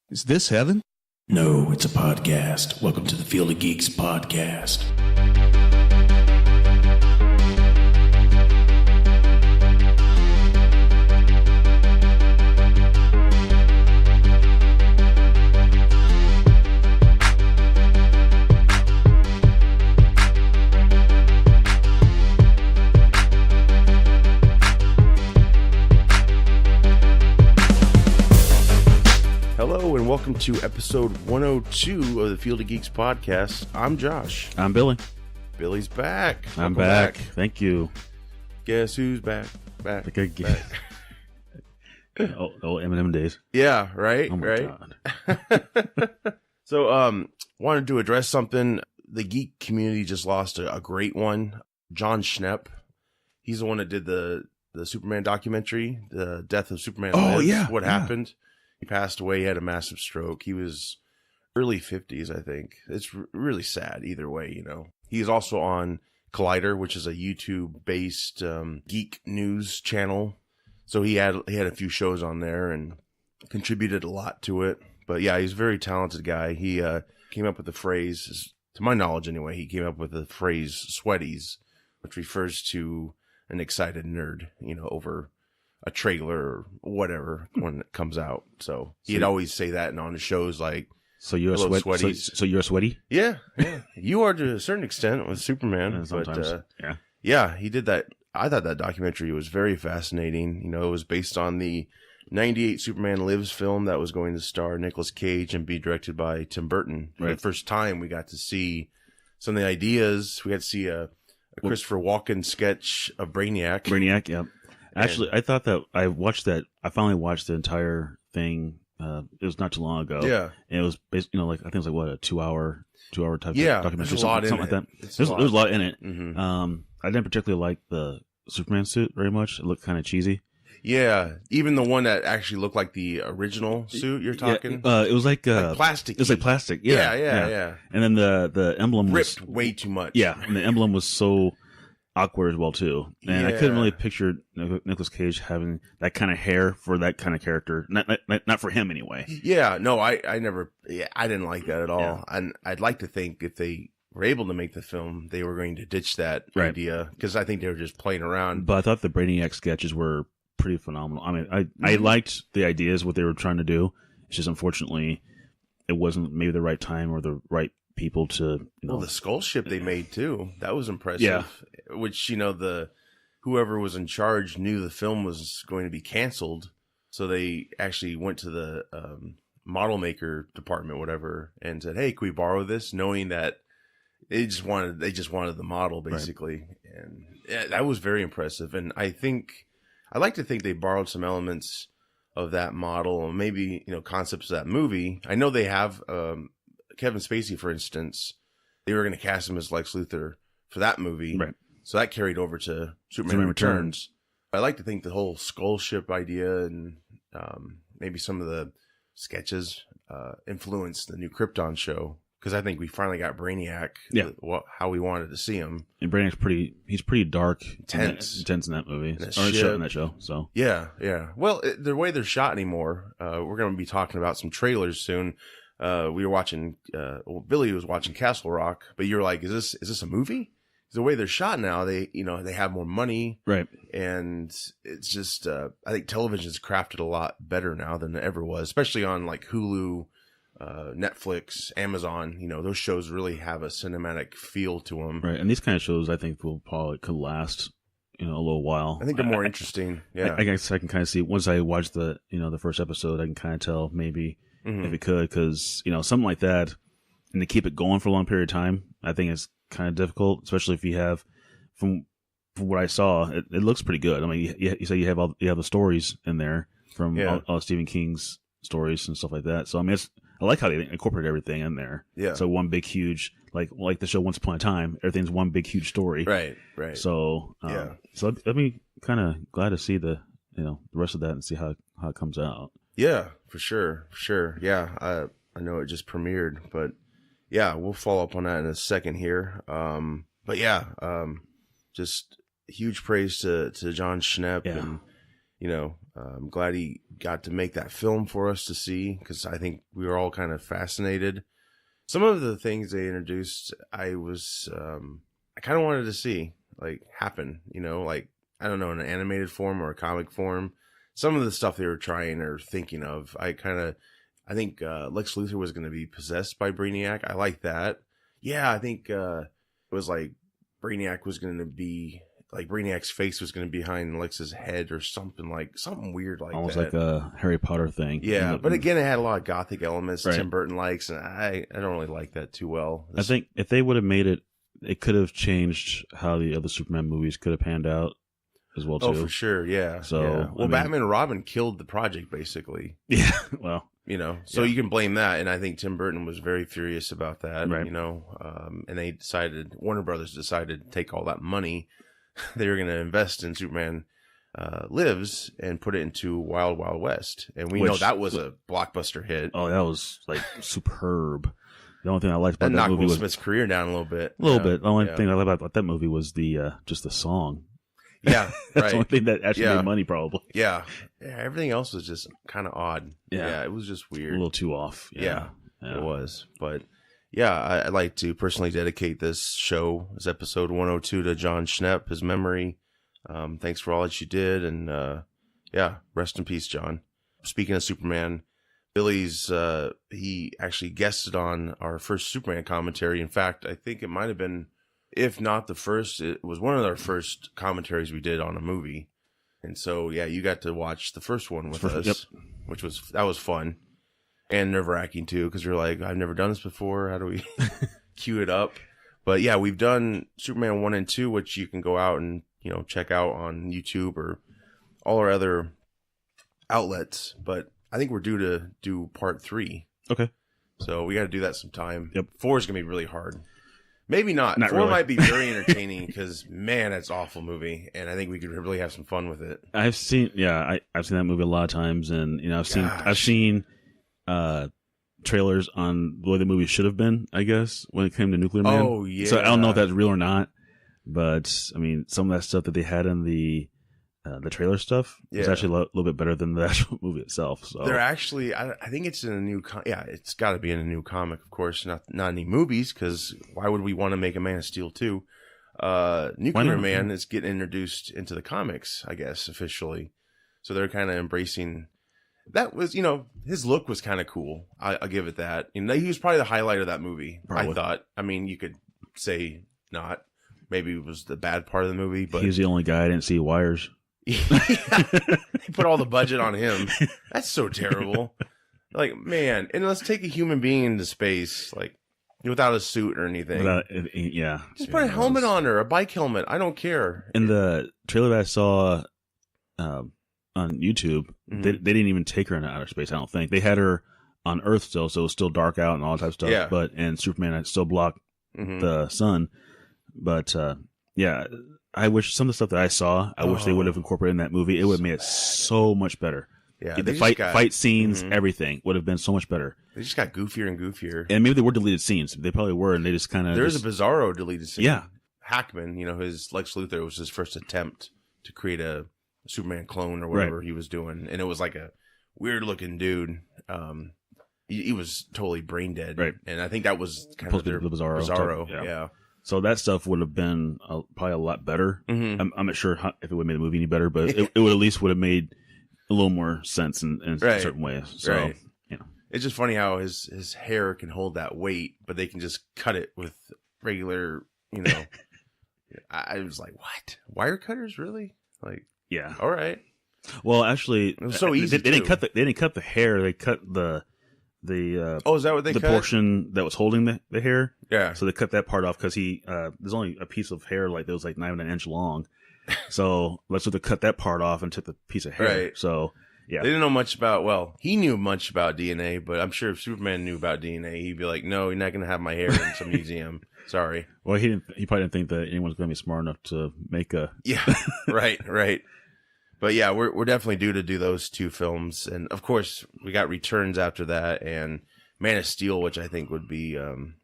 Is this heaven? No, it's a podcast. Welcome to the Field of Geeks podcast. Hello and welcome to episode 102 of the Field of Geeks podcast. I'm Josh. I'm Billy. Billy's back. I'm back. Thank you. Guess who's back? Back. Oh, Eminem days. Yeah, right. Oh my right. God. So, wanted to address something. The geek community just lost a great one. John Schnepp. He's the one that did the Superman documentary, The Death of Superman Oh, Lives, yeah. What Yeah. happened. He passed away. He had a massive stroke. He was early 50s, I think. It's really sad either way, you know. He's also on Collider, which is a YouTube-based geek news channel. So he had a few shows on there and contributed a lot to it. But yeah, he's a very talented guy. He came up with the phrase, to my knowledge anyway, he came up with the phrase sweaties, which refers to an excited nerd, you know, over a trailer or whatever when it comes out. So he'd always say that, and on the shows like, So you're hello, a sweat. sweaties. So you're a sweaty. Yeah. You are to a certain extent with Superman. Sometimes. But, yeah, he did that. I thought that documentary was very fascinating. You know, it was based on the 98 Superman Lives film that was going to star Nicolas Cage and be directed by Tim Burton. For the first time, we got to see some of the ideas. We got to see a Christopher Walken sketch of Brainiac. Yeah. Actually, I thought that I finally watched the entire thing. It was not too long ago. Yeah. And it was based, I think it was like what, a two hour type documentary. There's a lot in something it. like that. There's There's a lot in it. Mm-hmm. I didn't particularly like the Superman suit very much. It looked kind of cheesy. Yeah, even the one that actually looked like the original suit you're talking. Yeah, it was like plastic. It was like plastic. Yeah. And then the emblem ripped was way too much. Yeah, and the emblem was so awkward as well too. And I couldn't really picture Nicolas Cage having that kind of hair for that kind of character. Not for him anyway. Yeah, no, I didn't like that at all. Yeah. And I'd like to think if they were able to make the film, they were going to ditch that idea, because I think they were just playing around. But I thought the Brainiac sketches were pretty phenomenal. I mean, I liked the ideas, what they were trying to do. It's just unfortunately it wasn't maybe the right time or the right people to, Well, the skull ship they made too, that was impressive. Yeah. Which, whoever was in charge knew the film was going to be canceled, so they actually went to the model maker department, whatever, and said, "Hey, can we borrow this?" Knowing that they just wanted the model basically, and that was very impressive. And I like to think they borrowed some elements of that model, and maybe concepts of that movie. I know they have Kevin Spacey, for instance. They were going to cast him as Lex Luthor for that movie, right? So that carried over to Superman Returns. I like to think the whole skull ship idea and maybe some of the sketches influenced the new Krypton show, because I think we finally got Brainiac. Yeah, how we wanted to see him. And Brainiac's he's pretty dark, intense in that movie, in that show. So yeah. Well, the way they're shot anymore, we're going to be talking about some trailers soon. We were watching. Billy was watching Castle Rock, but you're like, "Is this a movie?" The way they're shot now, they have more money, right? And it's just, I think television's crafted a lot better now than it ever was, especially on like Hulu, Netflix, Amazon. Those shows really have a cinematic feel to them, right? And these kind of shows, I think, could last, a little while. I think they're more interesting. Yeah, I guess I can kind of see once I watch the first episode, I can kind of tell maybe if it could, because something like that, and to keep it going for a long period of time, I think it's kind of difficult, especially if you have, from what I saw, it looks pretty good. I mean, you say you have the stories in there from all Stephen King's stories and stuff like that. So I mean, I like how they incorporate everything in there. Yeah. So one big huge, like the show Once Upon a Time, everything's one big huge story. Right. So So I'd be kind of glad to see the rest of that and see how it comes out. Yeah, for sure. Yeah, I know it just premiered, but. Yeah, we'll follow up on that in a second here. But yeah, just huge praise to John Schnepp. Yeah. And I'm glad he got to make that film for us to see, because I think we were all kind of fascinated. Some of the things they introduced, I kind of wanted to see like happen, like, I don't know, in an animated form or a comic form. Some of the stuff they were trying or thinking of, I think Lex Luthor was going to be possessed by Brainiac. I like that. Yeah, I think it was like Brainiac was going to be, like Brainiac's face was going to be behind Lex's head or something weird like almost that. Almost like a Harry Potter thing. Yeah, but again, it had a lot of gothic elements right. Tim Burton likes, and I don't really like that too well. I think if they would have made it, it could have changed how the other Superman movies could have panned out as well, too. Oh, for sure, yeah. So, yeah. Well, Batman and Robin killed the project, basically. Yeah, well. So you can blame that, and I think Tim Burton was very furious about that, right. And Warner Brothers decided to take all that money they were going to invest in Superman Lives and put it into Wild Wild West, and we know that was a blockbuster hit. Oh, that was like superb. The only thing I liked about that knocked movie Will was Smith's career down a little bit. The only thing I liked about that movie was the just the song. Yeah, that's right. the only thing that actually made money, probably. Yeah, everything else was just kind of odd. Yeah, it was just weird, a little too off. Yeah, it was. But yeah, I'd like to personally dedicate this episode 102, to John Schnepp, his memory. Thanks for all that you did, and rest in peace, John. Speaking of Superman, Billy's he actually guested on our first Superman commentary. In fact, I think it might have been, if not the first, it was one of our first commentaries we did on a movie. And so, yeah, you got to watch the first one with us, yep. that was fun and nerve-wracking too, because you're like, I've never done this before. How do we cue it up? But yeah, we've done Superman 1 and 2, which you can go out and, check out on YouTube or all our other outlets. But I think we're due to do part 3. Okay. So we got to do that sometime. Yep. 4 is going to be really hard. Maybe not. 4 really. Might be very entertaining because, man, that's an awful movie, and I think we could really have some fun with it. I've seen that movie a lot of times, and I've seen trailers on the way the movie should have been, I guess, when it came to Nuclear Man. Oh yeah. So I don't know if that's real or not, but I mean, some of that stuff that they had in the trailer stuff was actually a little bit better than the actual movie itself. So they're actually, I think it's in a new, it's got to be in a new comic, of course, not any movies, because why would we want to make a Man of Steel 2? Nuclear Man is getting introduced into the comics, I guess, officially. So they're kind of embracing. That was, his look was kind of cool. I'll give it that. He was probably the highlight of that movie. Probably. I thought. I mean, you could say not. Maybe it was the bad part of the movie, but he was the only guy I didn't see wires. They put all the budget on him. That's so terrible. Like, man, and let's take a human being into space, like, without a suit or anything. Just put a helmet on her, a bike helmet. I don't care. In the trailer that I saw on YouTube, they didn't even take her into outer space, I don't think. They had her on Earth still, so it was still dark out and all that type of stuff. Yeah. And Superman had still blocked the sun. But, I wish some of the stuff that I saw, I wish they would have incorporated in that movie. It would have made it so much better. Yeah, the fight scenes, everything would have been so much better. They just got goofier and goofier. And maybe they were deleted scenes. They probably were, and they just kind of... There's a Bizarro deleted scene. Yeah. Hackman, his Lex Luthor was his first attempt to create a Superman clone or whatever he was doing. And it was like a weird-looking dude. He was totally brain dead. Right. And I think that was kind of their Bizarro. Yeah. So that stuff would have been probably a lot better. I'm not sure if it would have made the movie any better, but it would at least would have made a little more sense in certain ways. So, It's just funny how his hair can hold that weight, but they can just cut it with regular, I was like, what? Wire cutters, really? Like, yeah. All right. Well, actually, it was so easy. They didn't cut the hair. They cut the is that what they cut? The portion that was holding the hair. Yeah. So they cut that part off because there's only a piece of hair that was like not even an inch long. So let's have to cut that part off and took the piece of hair. Right. So yeah, they didn't know much about. He knew much about DNA, but I'm sure if Superman knew about DNA, he'd be like, "No, you're not going to have my hair in some museum." Sorry. Well, he probably didn't think that anyone's going to be smart enough to make a. Yeah. Right. But yeah, we're definitely due to do those 2 films, and of course we got Returns after that, and Man of Steel, which I think would be kind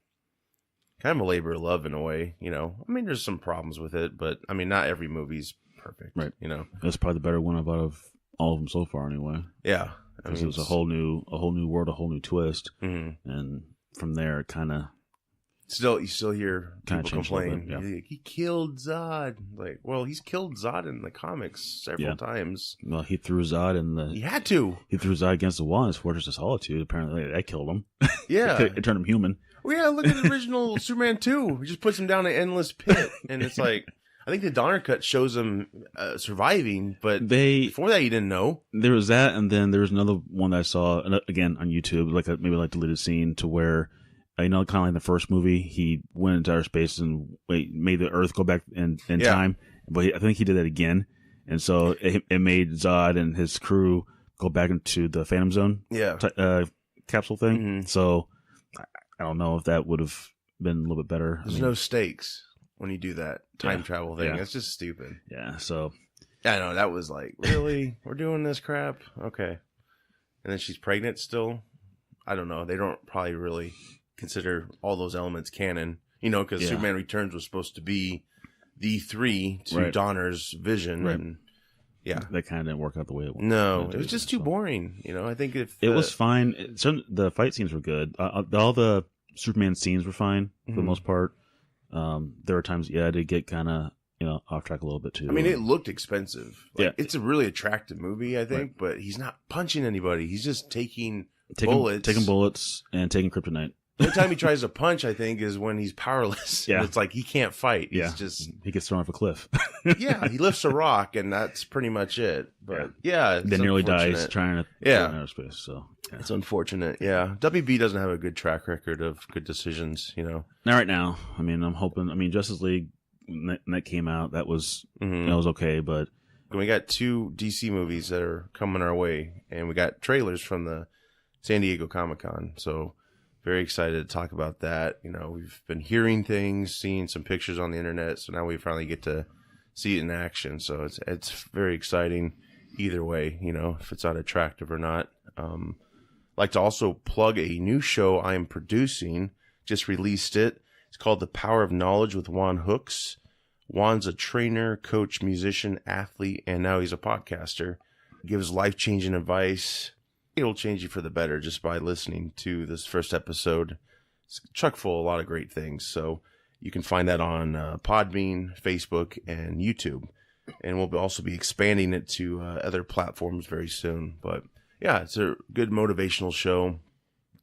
of a labor of love in a way. I mean, there's some problems with it, but I mean, not every movie's perfect. Right. That's probably the better one out of all of them so far, anyway. Yeah, because it was a whole new world, a whole new twist, mm-hmm. and from there, it kind of you still hear people complain. Yeah. He killed Zod. Like, well, he's killed Zod in the comics several times. Well, he threw Zod in the. He had to. He threw Zod against the wall in his Fortress of Solitude. Apparently, that killed him. Yeah, it turned him human. Well, yeah, look at the original Superman 2. He just puts him down an endless pit, and it's like, I think the Donner cut shows him surviving, but before that, you didn't know. There was that, and then there was another one that I saw again on YouTube, maybe like deleted scene to where. Kind of like in the first movie, he went into outer space and made the Earth go back in time. But I think he did that again. And so it made Zod and his crew go back into the Phantom Zone capsule thing. Mm-hmm. So I don't know if that would have been a little bit better. There's no stakes when you do that time travel thing. It's just stupid. Yeah, so. I know, that was like, really? We're doing this crap? Okay. And then she's pregnant still? I don't know. They don't probably really consider all those elements canon, because Superman Returns was supposed to be the 3 to Donner's vision, and that kind of didn't work out the way it was. No, it was just too boring. I think if it was fine. The fight scenes were good. All the Superman scenes were fine for the most part. There were times, I did get kind of off track a little bit too. I mean, it looked expensive. It's a really attractive movie, I think, but he's not punching anybody. He's just taking bullets and taking kryptonite. The only time he tries to punch, I think, is when he's powerless. Yeah. It's like he can't fight. He's just... He gets thrown off a cliff. Yeah, he lifts a rock, and that's pretty much it. But, it's then nearly dies trying to go in outer space. So, it's unfortunate, yeah. WB doesn't have a good track record of good decisions, Not right now. I mean, I'm hoping... Justice League, when that came out, that was okay, but... We got 2 DC movies that are coming our way, and we got trailers from the San Diego Comic-Con, so... Very excited to talk about that. We've been hearing things, seeing some pictures on the internet, so now we finally get to see it in action. So it's very exciting either way, if it's not attractive or not. Like to also plug a new show I am producing. Just released it. It's called The Power of Knowledge with Juan Hooks. Juan's a trainer, coach, musician, athlete, and now he's a podcaster. Gives life-changing advice. It'll change you for the better just by listening to this first episode. It's chock full of a lot of great things. So you can find that on Podbean, Facebook, and YouTube. And we'll also be expanding it to other platforms very soon. But yeah, it's a good motivational show.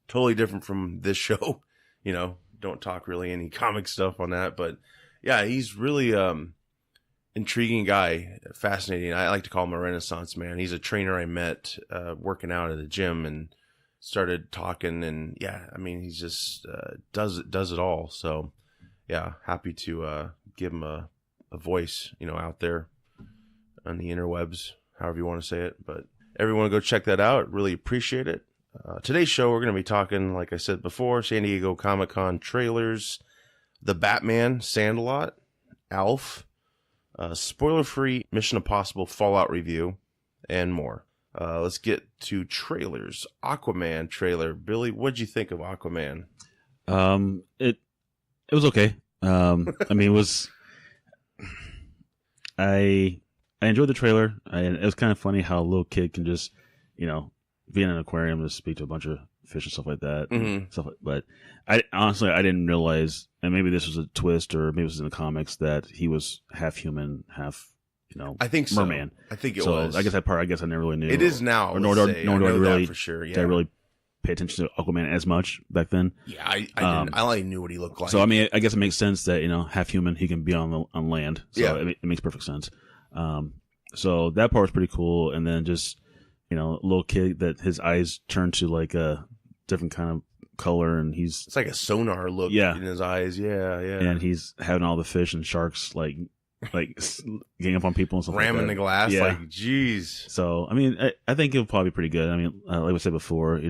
Totally different from this show. Don't talk really any comic stuff on that. But yeah, he's really intriguing guy, fascinating. I like to call him a Renaissance man. He's a trainer I met working out at a gym and started talking, and he's just does it all. So happy to give him a voice, out there on the interwebs, however you want to say it. But everyone go check that out. Really appreciate it. Today's show, we're going to be talking, like I said before, San Diego Comic-Con trailers, The Batman, Sandlot, ALF, spoiler-free Mission Impossible Fallout review, and more. Let's get to trailers. Aquaman trailer. Billy, what'd you think of Aquaman? It was okay. It was. I enjoyed the trailer. It was kind of funny how a little kid can just, be in an aquarium to speak to a bunch of fish and stuff like that. Mm-hmm. But I honestly didn't realize, and maybe this was a twist, or maybe it was in the comics, that he was half human, half I think so. merman. I think it was. I guess that part. I never really knew. It is now. Nor do I really for sure. Yeah. Did I really pay attention to Aquaman as much back then? Yeah, I didn't. I only knew what he looked like. So I guess it makes sense that half human, he can be on land. So it makes perfect sense. So that part was pretty cool, and then just a little kid that his eyes turn to like a different kind of color, and it's like a sonar look in his eyes. Yeah. And he's having all the fish and sharks like getting up on people and stuff, ramming like the glass. Yeah. Like, jeez. So I think it'll probably be pretty good. Like I said before,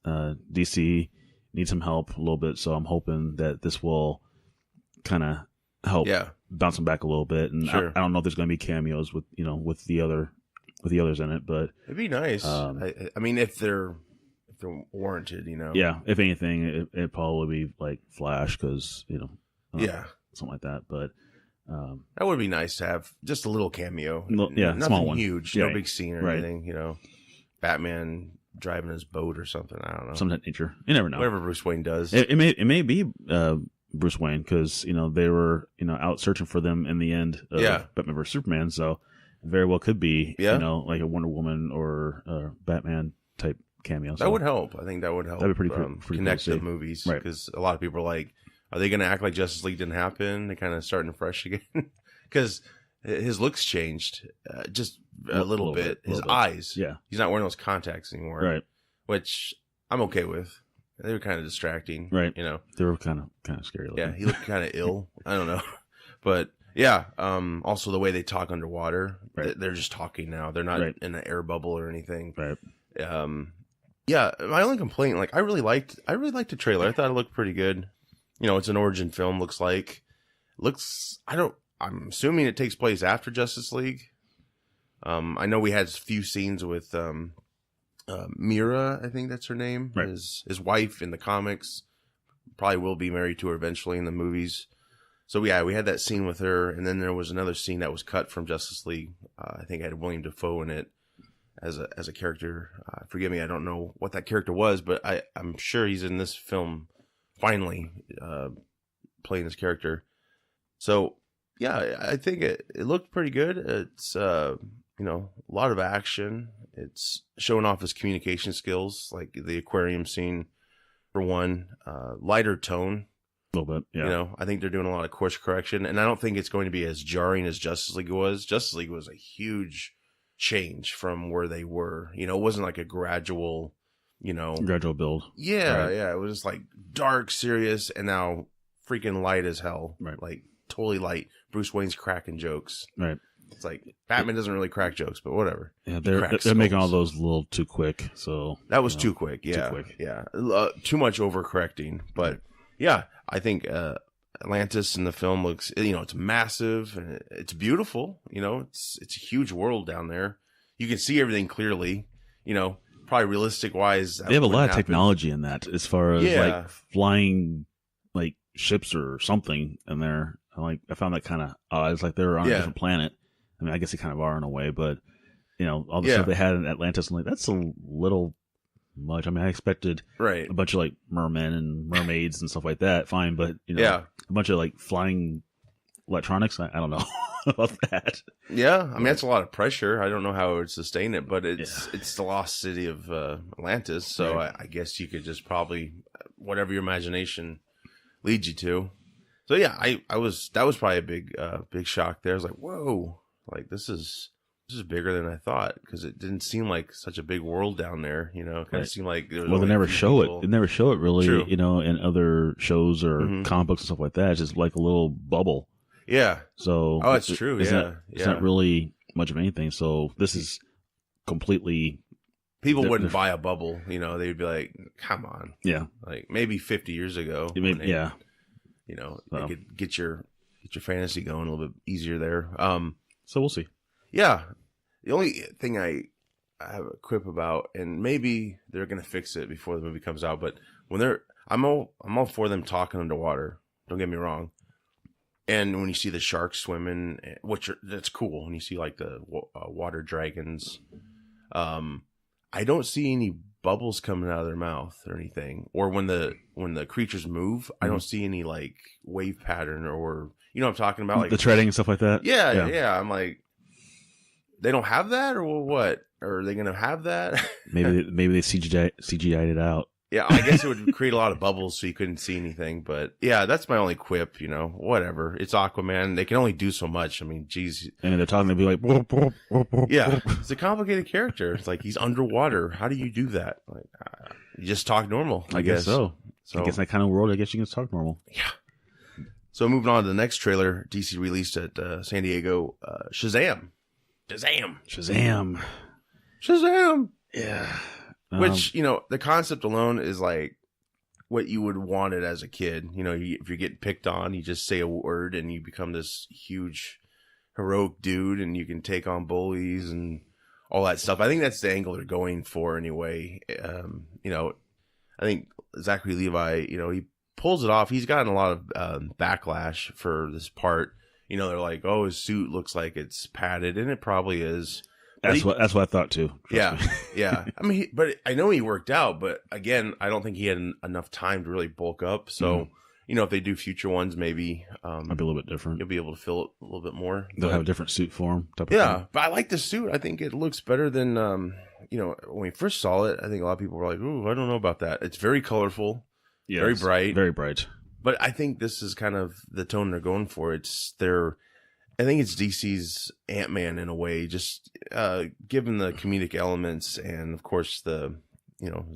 DC needs some help a little bit, so I'm hoping that this will kind of help bounce them back a little bit. And sure. I don't know if there's going to be cameos with the others in it, but it'd be nice. If they're warranted, Yeah, if anything, it'd probably be like Flash, because something like that. But That would be nice to have just a little cameo. Nothing small one. Huge, Yeah, no big scene or anything. You know, Batman driving his boat or something. I don't know. Something of that nature. You never know. Whatever Bruce Wayne does. It may be Bruce Wayne because they were out searching for them in the end of Batman vs Superman. So it very well could be like a Wonder Woman or Batman type cameo. So that would help. I think that would help. That'd be pretty connect cool the movies because a lot of people are like, are they going to act like Justice League didn't happen? They're kind of starting fresh again because his looks changed just a little bit. His eyes, he's not wearing those contacts anymore, right? Which I'm okay with. They were kind of distracting, right? They were kind of scary looking. Yeah, he looked kind of ill. I don't know, but yeah. Also, the way they talk underwater, they're just talking now. They're not in an air bubble or anything, right? Yeah. My only complaint, like, I really liked the trailer. I thought it looked pretty good. It's an origin film. I'm assuming it takes place after Justice League. I know we had a few scenes with Mira, I think that's her name, his wife in the comics. Probably will be married to her eventually in the movies. So yeah, we had that scene with her, and then there was another scene that was cut from Justice League. I think it had William Dafoe in it as a character. Forgive me, I don't know what that character was, but I'm sure he's in this film finally playing this character. So yeah, I think it looked pretty good. It's a lot of action. It's showing off his communication skills, like the aquarium scene for one. Lighter tone, a little bit. Yeah. I think they're doing a lot of course correction, and I don't think it's going to be as jarring as Justice League was. Justice League was a huge change from where they were. It wasn't like a gradual build. Yeah, yeah. It was just like dark, serious, and now freaking light as hell. Right. Like totally light. Bruce Wayne's cracking jokes. Right. It's like Batman doesn't really crack jokes, but whatever. Yeah, they're making all those a little too quick. So that was too quick. Yeah, too quick. Yeah, too much overcorrecting. But yeah, I think Atlantis in the film looks. It's massive and it's beautiful. It's a huge world down there. You can see everything clearly. Probably realistic wise, they have a lot of technology in that as far as like flying like ships or something in there. I found that kind of odd. It's like they're on a different planet. I mean, I guess they kind of are in a way, but all the stuff they had in Atlantis, I'm like, that's a little much. I mean, I expected a bunch of like mermen and mermaids and stuff like that. Fine, but a bunch of like flying electronics. I don't know about that. Yeah, I mean, that's a lot of pressure. I don't know how it would sustain it, but it's the lost city of Atlantis, so I guess you could just probably whatever your imagination leads you to. So yeah, that was probably a big shock there. I was like, whoa. Like this is bigger than I thought because it didn't seem like such a big world down there. It kind of seemed like there was they never show it. They never show it really. True. In other shows or comic books and stuff like that. It's just like a little bubble. Yeah. So that's true. It's not really much of anything. So this is completely. People wouldn't buy a bubble. They'd be like, "Come on." Yeah. Like maybe 50 years ago. They could get your fantasy going a little bit easier there. So we'll see. Yeah. The only thing I have a quip about, and maybe they're going to fix it before the movie comes out, but when I'm all for them talking underwater. Don't get me wrong. And when you see the sharks swimming, that's cool. When you see like the water dragons, I don't see any bubbles coming out of their mouth or anything. Or when the creatures move, I don't see any like wave pattern or. You know what I'm talking about? Like the treading and stuff like that? Yeah. I'm like, they don't have that or what? Or are they going to have that? maybe they CGI'd it out. Yeah, I guess it would create a lot of bubbles so you couldn't see anything. But yeah, that's my only quip, whatever. It's Aquaman. They can only do so much. I mean, geez. And they're talking, they'd be like, boop, boop, boop, boop, yeah, it's a complicated character. It's like he's underwater. How do you do that? Like, you just talk normal, I guess. So I guess in that kind of world, I guess you can just talk normal. Yeah. So moving on to the next trailer, DC released at San Diego, Shazam. Yeah. Which, the concept alone is like what you would want it as a kid. If you're getting picked on, you just say a word and you become this huge heroic dude and you can take on bullies and all that stuff. I think that's the angle they're going for anyway. I think Zachary Levi, he pulls it off. He's gotten a lot of backlash for this part. You know, they're like, oh, his suit looks like it's padded, and it probably is. That's what I thought too. Yeah, yeah. I mean, but I know he worked out, but again, I don't think he had enough time to really bulk up. So, you know, if they do future ones, maybe might be a little bit different. You'll be able to fill it a little bit more. They'll have a different suit for him. Yeah, but I like the suit. I think it looks better than you know, when we first saw it. I think a lot of people were like, "Ooh, I don't know about that." It's very colorful, very bright, very bright. But I think this is kind of the tone they're going for. I think it's DC's Ant-Man in a way, just given the comedic elements, and of course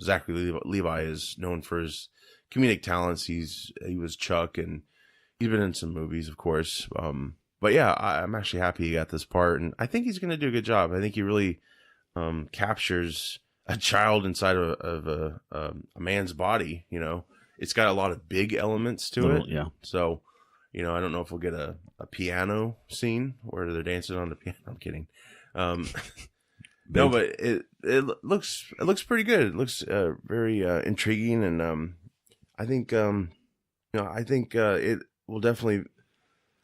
Zachary Levi is known for his comedic talents. He was Chuck, and he's been in some movies, of course. But yeah, I'm actually happy he got this part, and I think he's going to do a good job. I think he really captures a child inside of a man's body. You know, it's got a lot of big elements to it. Yeah. So, you know, I don't know if we'll get a piano scene where they're dancing on the piano. I'm kidding. No, but it looks pretty good. It looks very intriguing, and I think it will definitely.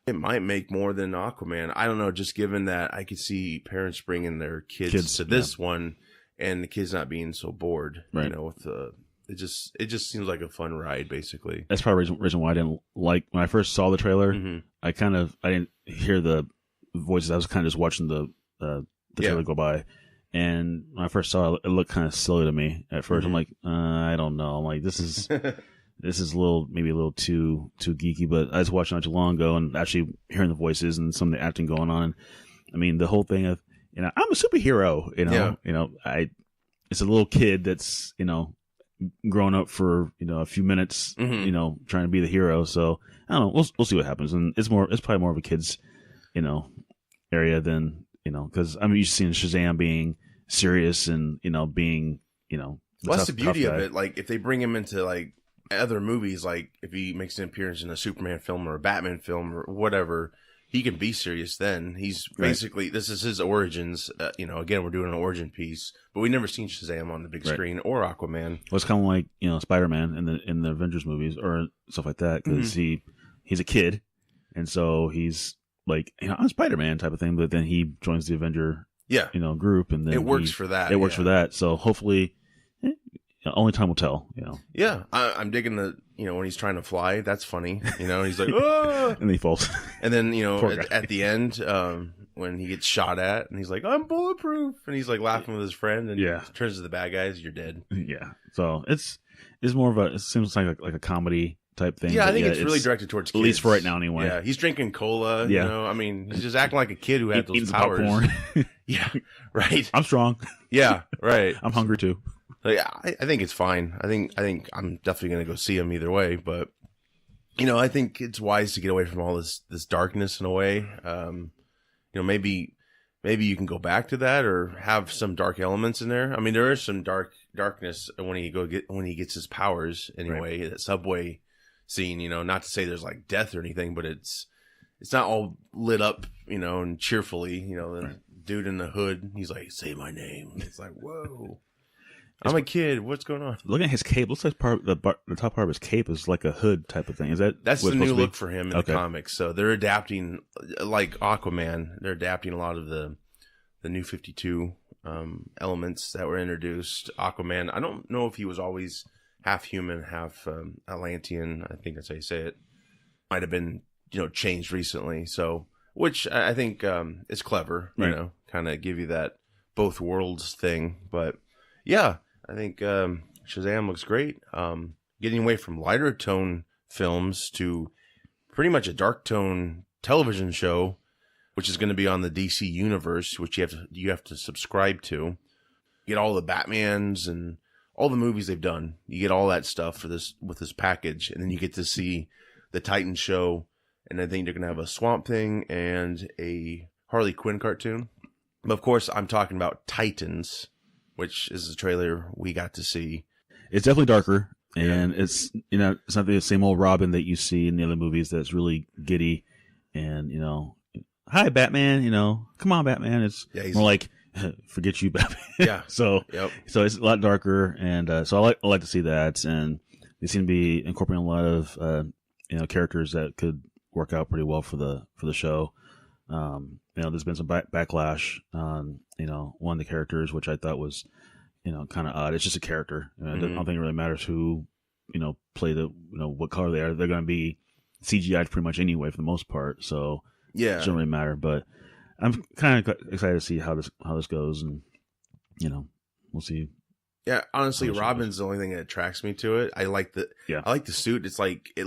It might make more than Aquaman. I don't know, just given that I could see parents bringing their kids to this one, and the kids not being so bored. Right. You know, with it just seems like a fun ride, basically. That's probably the reason why I didn't like when I first saw the trailer. Mm-hmm. I didn't hear the voices. I was kind of just watching the trailer go by, and when I first saw it, it looked kind of silly to me at 1st. I'm like, I don't know. I'm like, this is this is maybe a little too geeky. But I was watching not too long ago and actually hearing the voices and some of the acting going on. I mean, the whole thing of, you know, I'm a superhero. It's a little kid that's, you know, grown up for, you know, a few minutes, you know, trying to be the hero. So I don't know. We'll see what happens. And it's probably more of a kid's, you know, area than, you know, because I'm used to seeing Shazam being serious and, you know, being, you know, well, that's the beauty of it. Like, if they bring him into like other movies, like if he makes an appearance in a Superman film or a Batman film or whatever, he can be serious then. He's basically, this is his origins. You know, again, we're doing an origin piece, but we've never seen Shazam on the big screen or Aquaman. Well, it's kind of like, you know, Spider-Man in the Avengers movies or stuff like that, because he's a kid, and so he's like, you know, I'm Spider-Man type of thing, but then he joins the Avenger you know, group, and then it works for that. It works for that. So hopefully, only time will tell, you know. Yeah, I'm digging the, you know, when he's trying to fly, that's funny, you know, he's like, oh! And he falls. And then, you know, at the end, when he gets shot at, and he's like, I'm bulletproof, and he's like laughing with his friend, and turns to the bad guys, you're dead. Yeah, so it's more of it seems like a comedy type thing. Yeah, I think it's really directed towards kids. At least for right now, anyway. Yeah, he's drinking cola, you know, I mean, he's just acting like a kid who had those powers. Popcorn. Yeah, right. I'm strong. Yeah, right. I'm hungry too. So yeah, I think it's fine. I think I'm definitely going to go see him either way. But, you know, I think it's wise to get away from all this darkness in a way. You know, maybe you can go back to that or have some dark elements in there. I mean, there is some darkness when he gets his powers anyway. That subway scene, you know, not to say there's like death or anything, but it's not all lit up, you know, and cheerfully. You know, the dude in the hood, he's like, "Say my name." It's like, whoa. I'm a kid. What's going on? Looking at his cape, looks like the top part of his cape is like a hood type of thing. That's the new look for him in the comics? So they're adapting, like Aquaman. They're adapting a lot of the New 52 elements that were introduced. Aquaman, I don't know if he was always half human, half Atlantean. I think that's how you say it. Might have been, you know, changed recently. So, which I think is clever. You know, kind of give you that both worlds thing. But yeah. I think Shazam looks great. Getting away from lighter tone films to pretty much a dark tone television show, which is going to be on the DC universe, which you have to subscribe to. You get all the Batmans and all the movies they've done. You get all that stuff with this package, and then you get to see the Titans show. And I think they're going to have a Swamp Thing and a Harley Quinn cartoon. But of course, I'm talking about Titans, which is the trailer we got to see. It's definitely darker, and it's, you know, it's not the same old Robin that you see in the other movies that's really giddy and, you know, hi Batman, you know, come on Batman. It's more like, forget you Batman. Yeah. So it's a lot darker, and so I like to see that, and they seem to be incorporating a lot of you know, characters that could work out pretty well for the show. There's been some backlash on one of the characters, which I thought was kind of odd. It's just a character. I don't think it really matters who play what color they are. They're going to be CGI'd pretty much anyway for the most part. So yeah, it doesn't really matter. But I'm kind of excited to see how this goes, and we'll see. Yeah, honestly, Robin's the only thing that attracts me to it. I like the suit. It's like it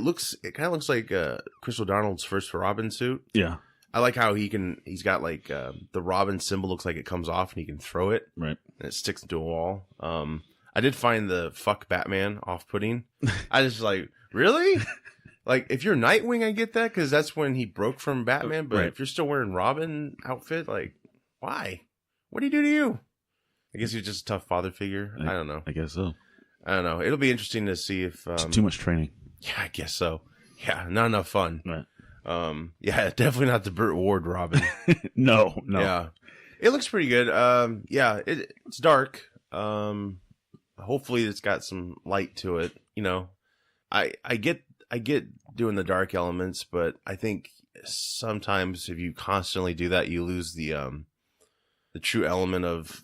kind of looks like Chris O'Donnell's first Robin suit. Yeah, I like how he's got like the Robin symbol looks like it comes off and he can throw it, right, and it sticks into a wall. I did find the fuck Batman off-putting. I just like, really? Like, if you're Nightwing, I get that because that's when he broke from Batman. But if you're still wearing Robin outfit, like, why? What did he do to you? I guess he's just a tough father figure. I don't know. I guess so. I don't know. It'll be interesting to see if too much training. Yeah, I guess so. Yeah, not enough fun. Right. Yeah, definitely not the Burt Ward Robin. No. Yeah, it looks pretty good. Yeah, it's dark. Hopefully it's got some light to it. I get doing the dark elements, but I think sometimes if you constantly do that, you lose the true element of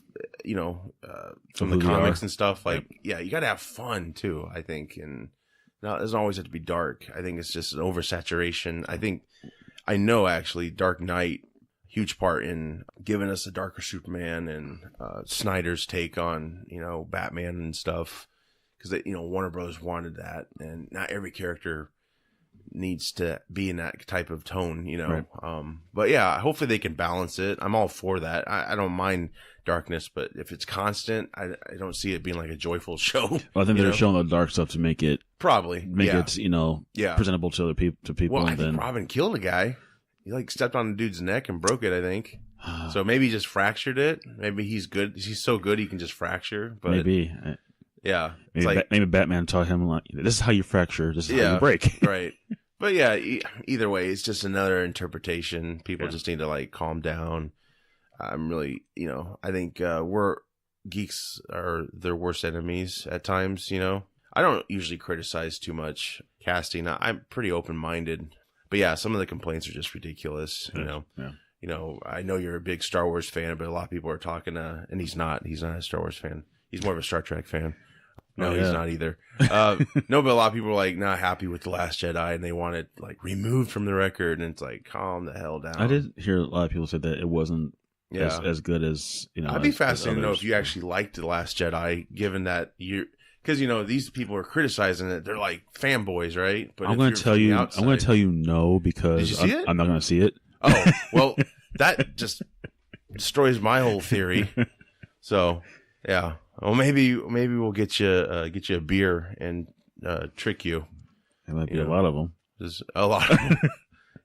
from the comics and stuff. Like, yeah, you got to have fun too, I think, and it doesn't always have to be dark. I think it's just an oversaturation. I know actually Dark Knight, huge part in giving us a darker Superman and Snyder's take on Batman and stuff, because Warner Brothers wanted that, and not every character needs to be in that type of tone, Right. But yeah, hopefully they can balance it. I'm all for that. I don't mind darkness, but if it's constant, I don't see it being like a joyful show. Well, I think they're showing the dark stuff to make it it presentable to other people. Well, I think Robin killed a guy. He like stepped on the dude's neck and broke it, I think. So maybe he just fractured it. Maybe he's good. He's so good he can just fracture. But maybe. Yeah. Maybe Batman taught him, like, this is how you fracture. This is how you break. Right. But yeah, either way, it's just another interpretation. People just need to like calm down. I'm really, I think geeks are their worst enemies at times. I don't usually criticize too much casting. I'm pretty open-minded. But yeah, some of the complaints are just ridiculous. Yeah. I know you're a big Star Wars fan, but a lot of people are talking, and he's not a Star Wars fan. He's more of a Star Trek fan. No, he's not either. No, but a lot of people are like not happy with The Last Jedi, and they want it like removed from the record. And it's like, calm the hell down. I did hear a lot of people say that it wasn't as good as I'd be fascinated to know if you actually liked The Last Jedi, given that because these people are criticizing it. They're like fanboys, right? But I'm going to tell you no, because did you see it? I'm not going to see it. Oh, well, that just destroys my whole theory. So, yeah. Well, maybe we'll get you a beer and trick you. There might be a lot of them. There's a lot of them.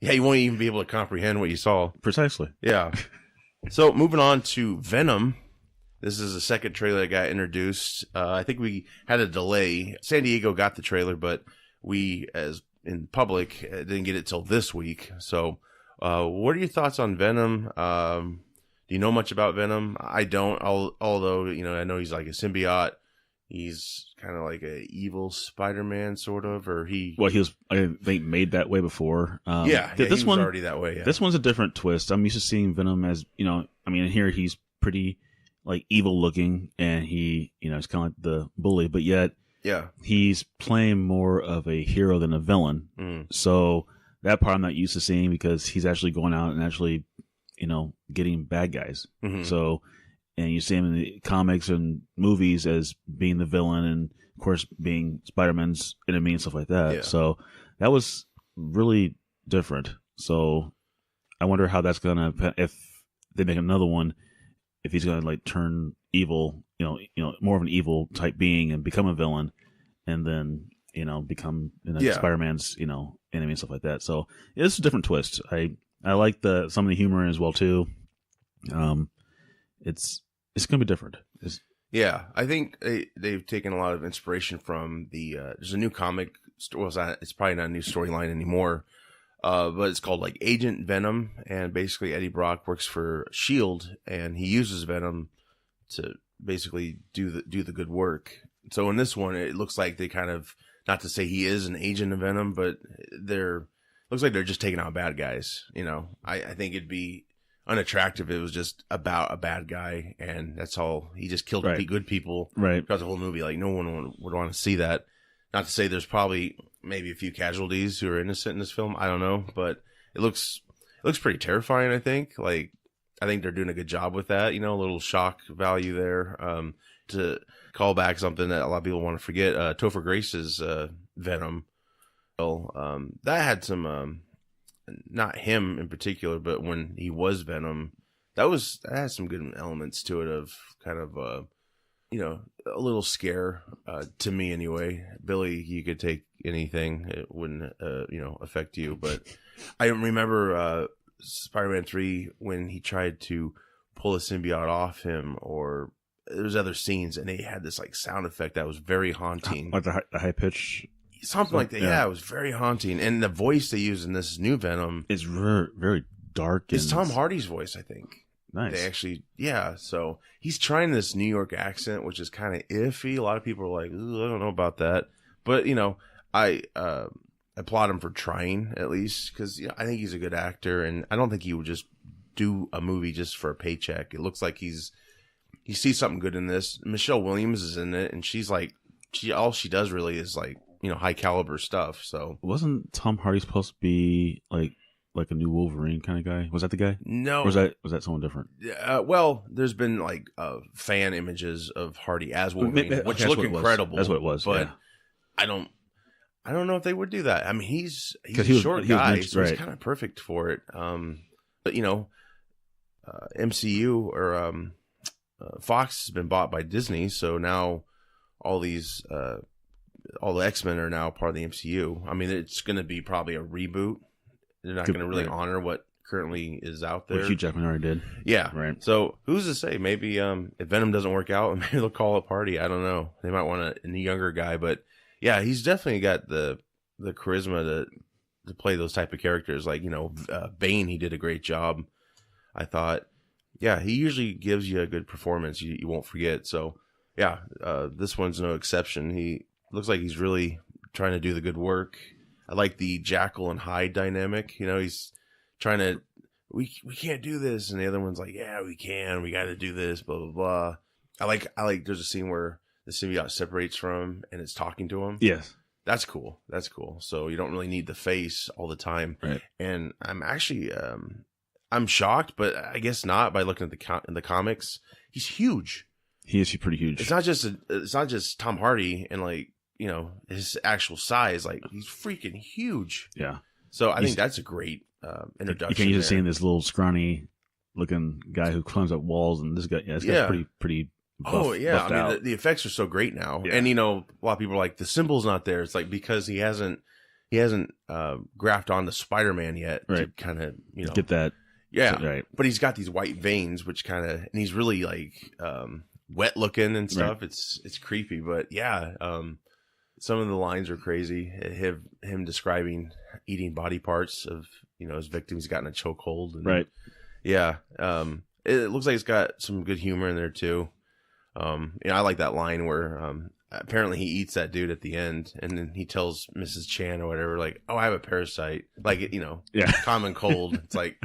Yeah, you won't even be able to comprehend what you saw. Precisely. Yeah. So moving on to Venom. This is the second trailer that got introduced. I think we had a delay. San Diego got the trailer, but we, as in public, didn't get it till this week. So, what are your thoughts on Venom? Do you know much about Venom? I don't, although, I know he's like a symbiote. He's kind of like a evil Spider-Man, sort of, or he was, I think, made that way before. This he was already that way. Yeah. This one's a different twist. I'm used to seeing Venom as, here he's pretty like evil looking, and he, he's kind of like the bully, but yet, he's playing more of a hero than a villain. So that part I'm not used to seeing, because he's actually going out and actually, getting bad guys. So, and you see him in the comics and movies as being the villain, and of course being Spider-Man's enemy and stuff like that. Yeah. So that was really different. So I wonder how that's gonna, if they make another one, if he's gonna like turn evil, more of an evil type being and become a villain, and then become Spider-Man's enemy and stuff like that. So it's a different twist. I like some of the humor as well too. It's gonna be different. Yeah, I think they've taken a lot of inspiration from there's a new comic. It's probably not a new storyline anymore, but it's called like Agent Venom, and basically Eddie Brock works for SHIELD, and he uses Venom to basically do the good work. So in this one, it looks like they kind of, not to say he is an agent of Venom, but they're looks like they're just taking out bad guys. You know, I think it'd be unattractive if it was just about a bad guy and that's all. He just killed good people throughout the whole movie. Like, no one would want to see that. Not to say there's probably maybe a few casualties who are innocent in this film. I don't know, but it looks pretty terrifying. I think they're doing a good job with that. You know, a little shock value there. To call back something that a lot of people want to forget, Topher Grace's Venom. That had some, not him in particular, but when he was Venom, that had some good elements to it of kind of, you know, a little scare to me anyway. Billy, you could take anything; it wouldn't, you know, affect you. But I remember Spider-Man 3 when he tried to pull a symbiote off him, or there's other scenes, and they had this like sound effect that was very haunting, like the high pitch, something like that. Yeah, it was very haunting, and the voice they use in this new Venom is very, very dark. It's Tom Hardy's voice, I think. Nice. They actually, yeah. So he's trying this New York accent, which is kind of iffy. A lot of people are like, "Ooh, I don't know about that," but you know, I applaud him for trying at least, because you know, I think he's a good actor, and I don't think he would just do a movie just for a paycheck. It looks like he sees something good in this. Michelle Williams is in it, and she's like, all she does really is like, you know, high caliber stuff. So wasn't Tom Hardy supposed to be like a new Wolverine kind of guy? Was that the guy? No. Or was that someone different? Well, there's been like fan images of Hardy as Wolverine, which look incredible. That's what it was. But yeah. I don't know if they would do that. I mean, he's a short guy, so he's kind of perfect for it. But you know, MCU or Fox has been bought by Disney, so now all the X-Men are now part of the MCU. I mean, it's going to be probably a reboot. They're not going to really honor what currently is out there. Which Hugh Jackman already did. Yeah. Right. So who's to say? Maybe if Venom doesn't work out, maybe they'll call it Party. I don't know. They might want a younger guy, but yeah, he's definitely got the charisma to play those type of characters. Like, you know, Bane, he did a great job, I thought. Yeah, he usually gives you a good performance. You won't forget. So yeah, this one's no exception. He looks like he's really trying to do the good work. I like the Jackal and Hyde dynamic. You know, he's trying to, we can't do this, and the other one's like, yeah, we can. We got to do this. Blah blah blah. I like. There's a scene where the symbiote separates from him and it's talking to him. Yes, that's cool. That's cool. So you don't really need the face all the time. Right. And I'm actually, I'm shocked, but I guess not by looking at the comics. He's huge. He is pretty huge. It's not just Tom Hardy and like, you know, his actual size. Like, he's freaking huge. Yeah. So I think that's a great introduction. You can't just see this little scrawny looking guy who climbs up walls, and this guy's pretty buff, oh yeah, I mean out. the effects are so great now. Yeah. And you know, a lot of people are like, the symbol's not there. It's like because he hasn't grafted on the Spider-Man yet to kind of, you know, get that. Yeah, right. But he's got these white veins, which kind of, and he's really like wet looking and stuff. Right. It's creepy, but yeah, some of the lines are crazy. Him describing eating body parts of, you know, his victims got in a chokehold. Right. Yeah. It looks like it's got some good humor in there too. You know, I like that line where apparently he eats that dude at the end, and then he tells Mrs. Chan or whatever, like, "Oh, I have a parasite." Like, you know, common cold. It's like,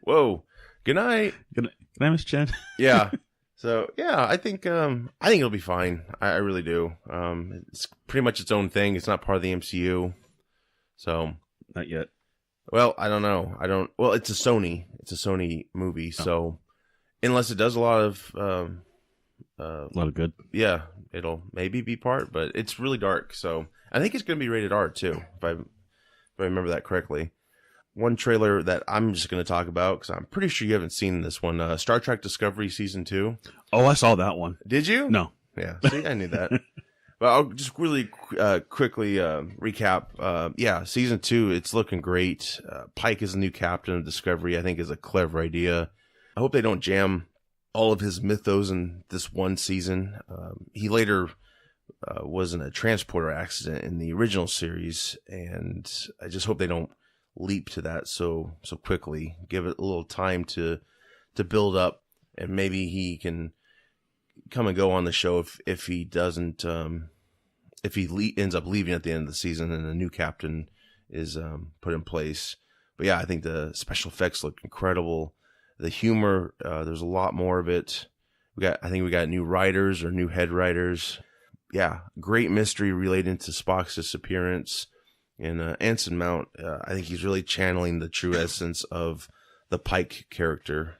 whoa, good night. Good night, Miss Chan. Yeah. So yeah, I think it'll be fine. I really do. It's pretty much its own thing. It's not part of the MCU. So not yet. Well, I don't know. Well, it's a Sony movie. Oh. So unless it does a lot of good. Yeah, it'll maybe be part, but it's really dark. So I think it's going to be rated R too, if I remember that correctly. One trailer that I'm just going to talk about, because I'm pretty sure you haven't seen this one, Star Trek Discovery Season 2. Oh, I saw that one. Did you? No. Yeah, see, I knew that. But I'll just really quickly recap. Yeah, Season 2, it's looking great. Pike is the new captain of Discovery. I think is a clever idea. I hope they don't jam all of his mythos in this one season. He later was in a transporter accident in the original series, and I just hope they don't leap to that so quickly. Give it a little time to build up, and maybe he can come and go on the show if he doesn't ends up leaving at the end of the season and a new captain is put in place. But yeah, I think the special effects look incredible. The humor, there's a lot more of it. I think we got new writers or new head writers. Yeah, great mystery relating to Spock's disappearance. And Anson Mount, I think he's really channeling the true essence of the Pike character.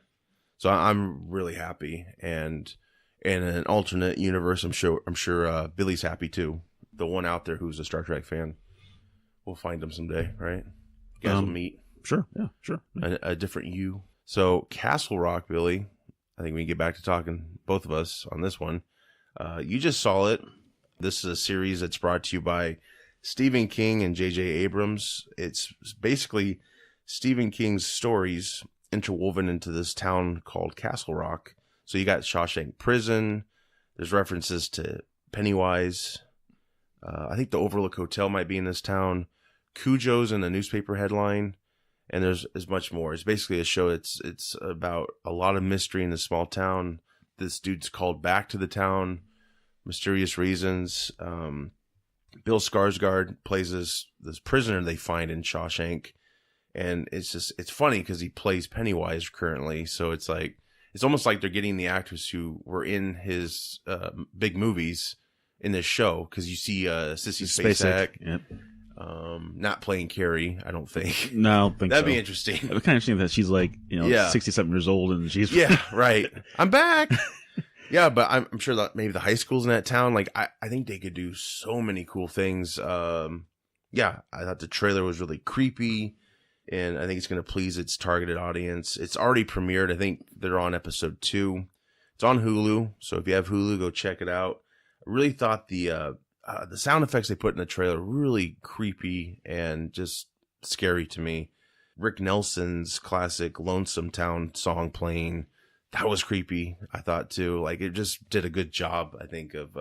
So I'm really happy. And in an alternate universe, I'm sure Billy's happy too. The one out there who's a Star Trek fan. We'll find him someday, right? You guys will meet. Sure, yeah, sure. A different you. So Castle Rock, Billy, I think we can get back to talking, both of us, on this one. You just saw it. This is a series that's brought to you by Stephen King and J.J. Abrams. It's basically Stephen King's stories interwoven into this town called Castle Rock. So you got Shawshank Prison. There's references to Pennywise. I think the Overlook Hotel might be in this town. Cujo's in the newspaper headline. And there's much more. It's basically a show. It's about a lot of mystery in this small town. This dude's called back to the town, mysterious reasons. Bill Skarsgård plays this prisoner they find in Shawshank, and it's funny because he plays Pennywise currently. So it's almost like they're getting the actors who were in his big movies in this show, because you see Sissy Spacek. Yep. Not playing Carrie, I don't think. No, I don't think that'd so. be interesting. It'd be kind of interesting that she's 60-something years old and she's right. I'm back. Yeah, but I'm sure that maybe the high schools in that town, I think they could do so many cool things. Yeah, I thought the trailer was really creepy, and I think it's going to please its targeted audience. It's already premiered. I think they're on episode 2. It's on Hulu, so if you have Hulu, go check it out. I really thought the sound effects they put in the trailer were really creepy and just scary to me. Rick Nelson's classic Lonesome Town song playing, that was creepy, I thought too. It just did a good job, I think, of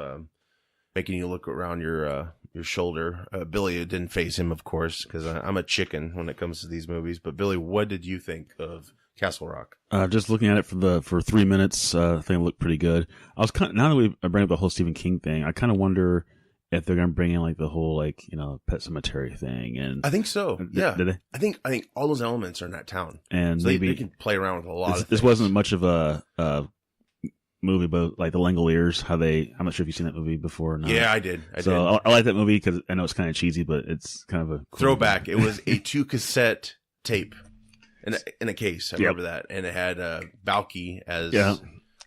making you look around your shoulder. Billy, it didn't faze him, of course, because I'm a chicken when it comes to these movies. But Billy, what did you think of Castle Rock? Just looking at it for 3 minutes, I think it looked pretty good. I was now that we bring up the whole Stephen King thing, I kind of wonder if they're gonna bring in the whole Pet Cemetery thing. And I think so. Yeah. Did they? I think all those elements are in that town, and so maybe they can play around with a lot of things. This wasn't much of a movie, but the Langoliers, I'm not sure if you've seen that movie before or not. Yeah, I did. I like that movie because I know it's kind of cheesy, but it's kind of a cool throwback. movie. It was a 2 cassette tape in a case. I remember that, and it had Balky as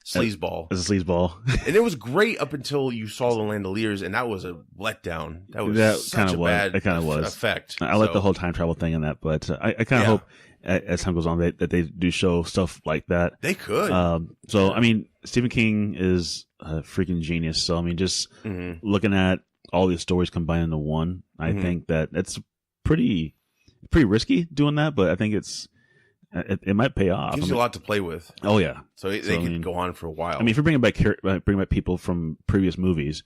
sleazeball. As a sleazeball. And it was great up until you saw the Langoliers, and that was a letdown. That was such a bad effect. I like the whole time travel thing in that, but I kind of hope as time goes on that they do show stuff like that. They could. I mean, Stephen King is a freaking genius. So I mean, just looking at all these stories combined into one, I think that's pretty risky doing that, but I think it might pay off. It gives you a lot to play with. Oh yeah, so they can go on for a while. I mean, if you're bringing back people from previous movies,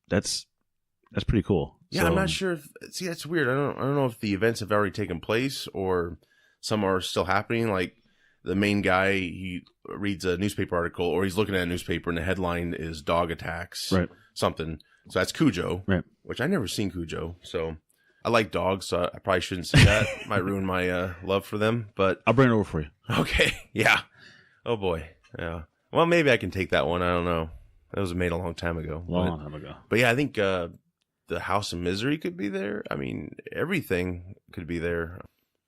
that's pretty cool. Yeah, I'm not sure. See, that's weird. I don't know if the events have already taken place or some are still happening. Like the main guy, he reads a newspaper article, or he's looking at a newspaper, and the headline is "Dog Attacks," something. So that's Cujo, right? Which I never seen Cujo, so. I like dogs, so I probably shouldn't say that. Might ruin my love for them, but I'll bring it over for you. Okay, yeah. Oh boy, yeah. Well, maybe I can take that one. I don't know. That was made a long time ago. Long time ago. But yeah, I think the House of Misery could be there. I mean, everything could be there.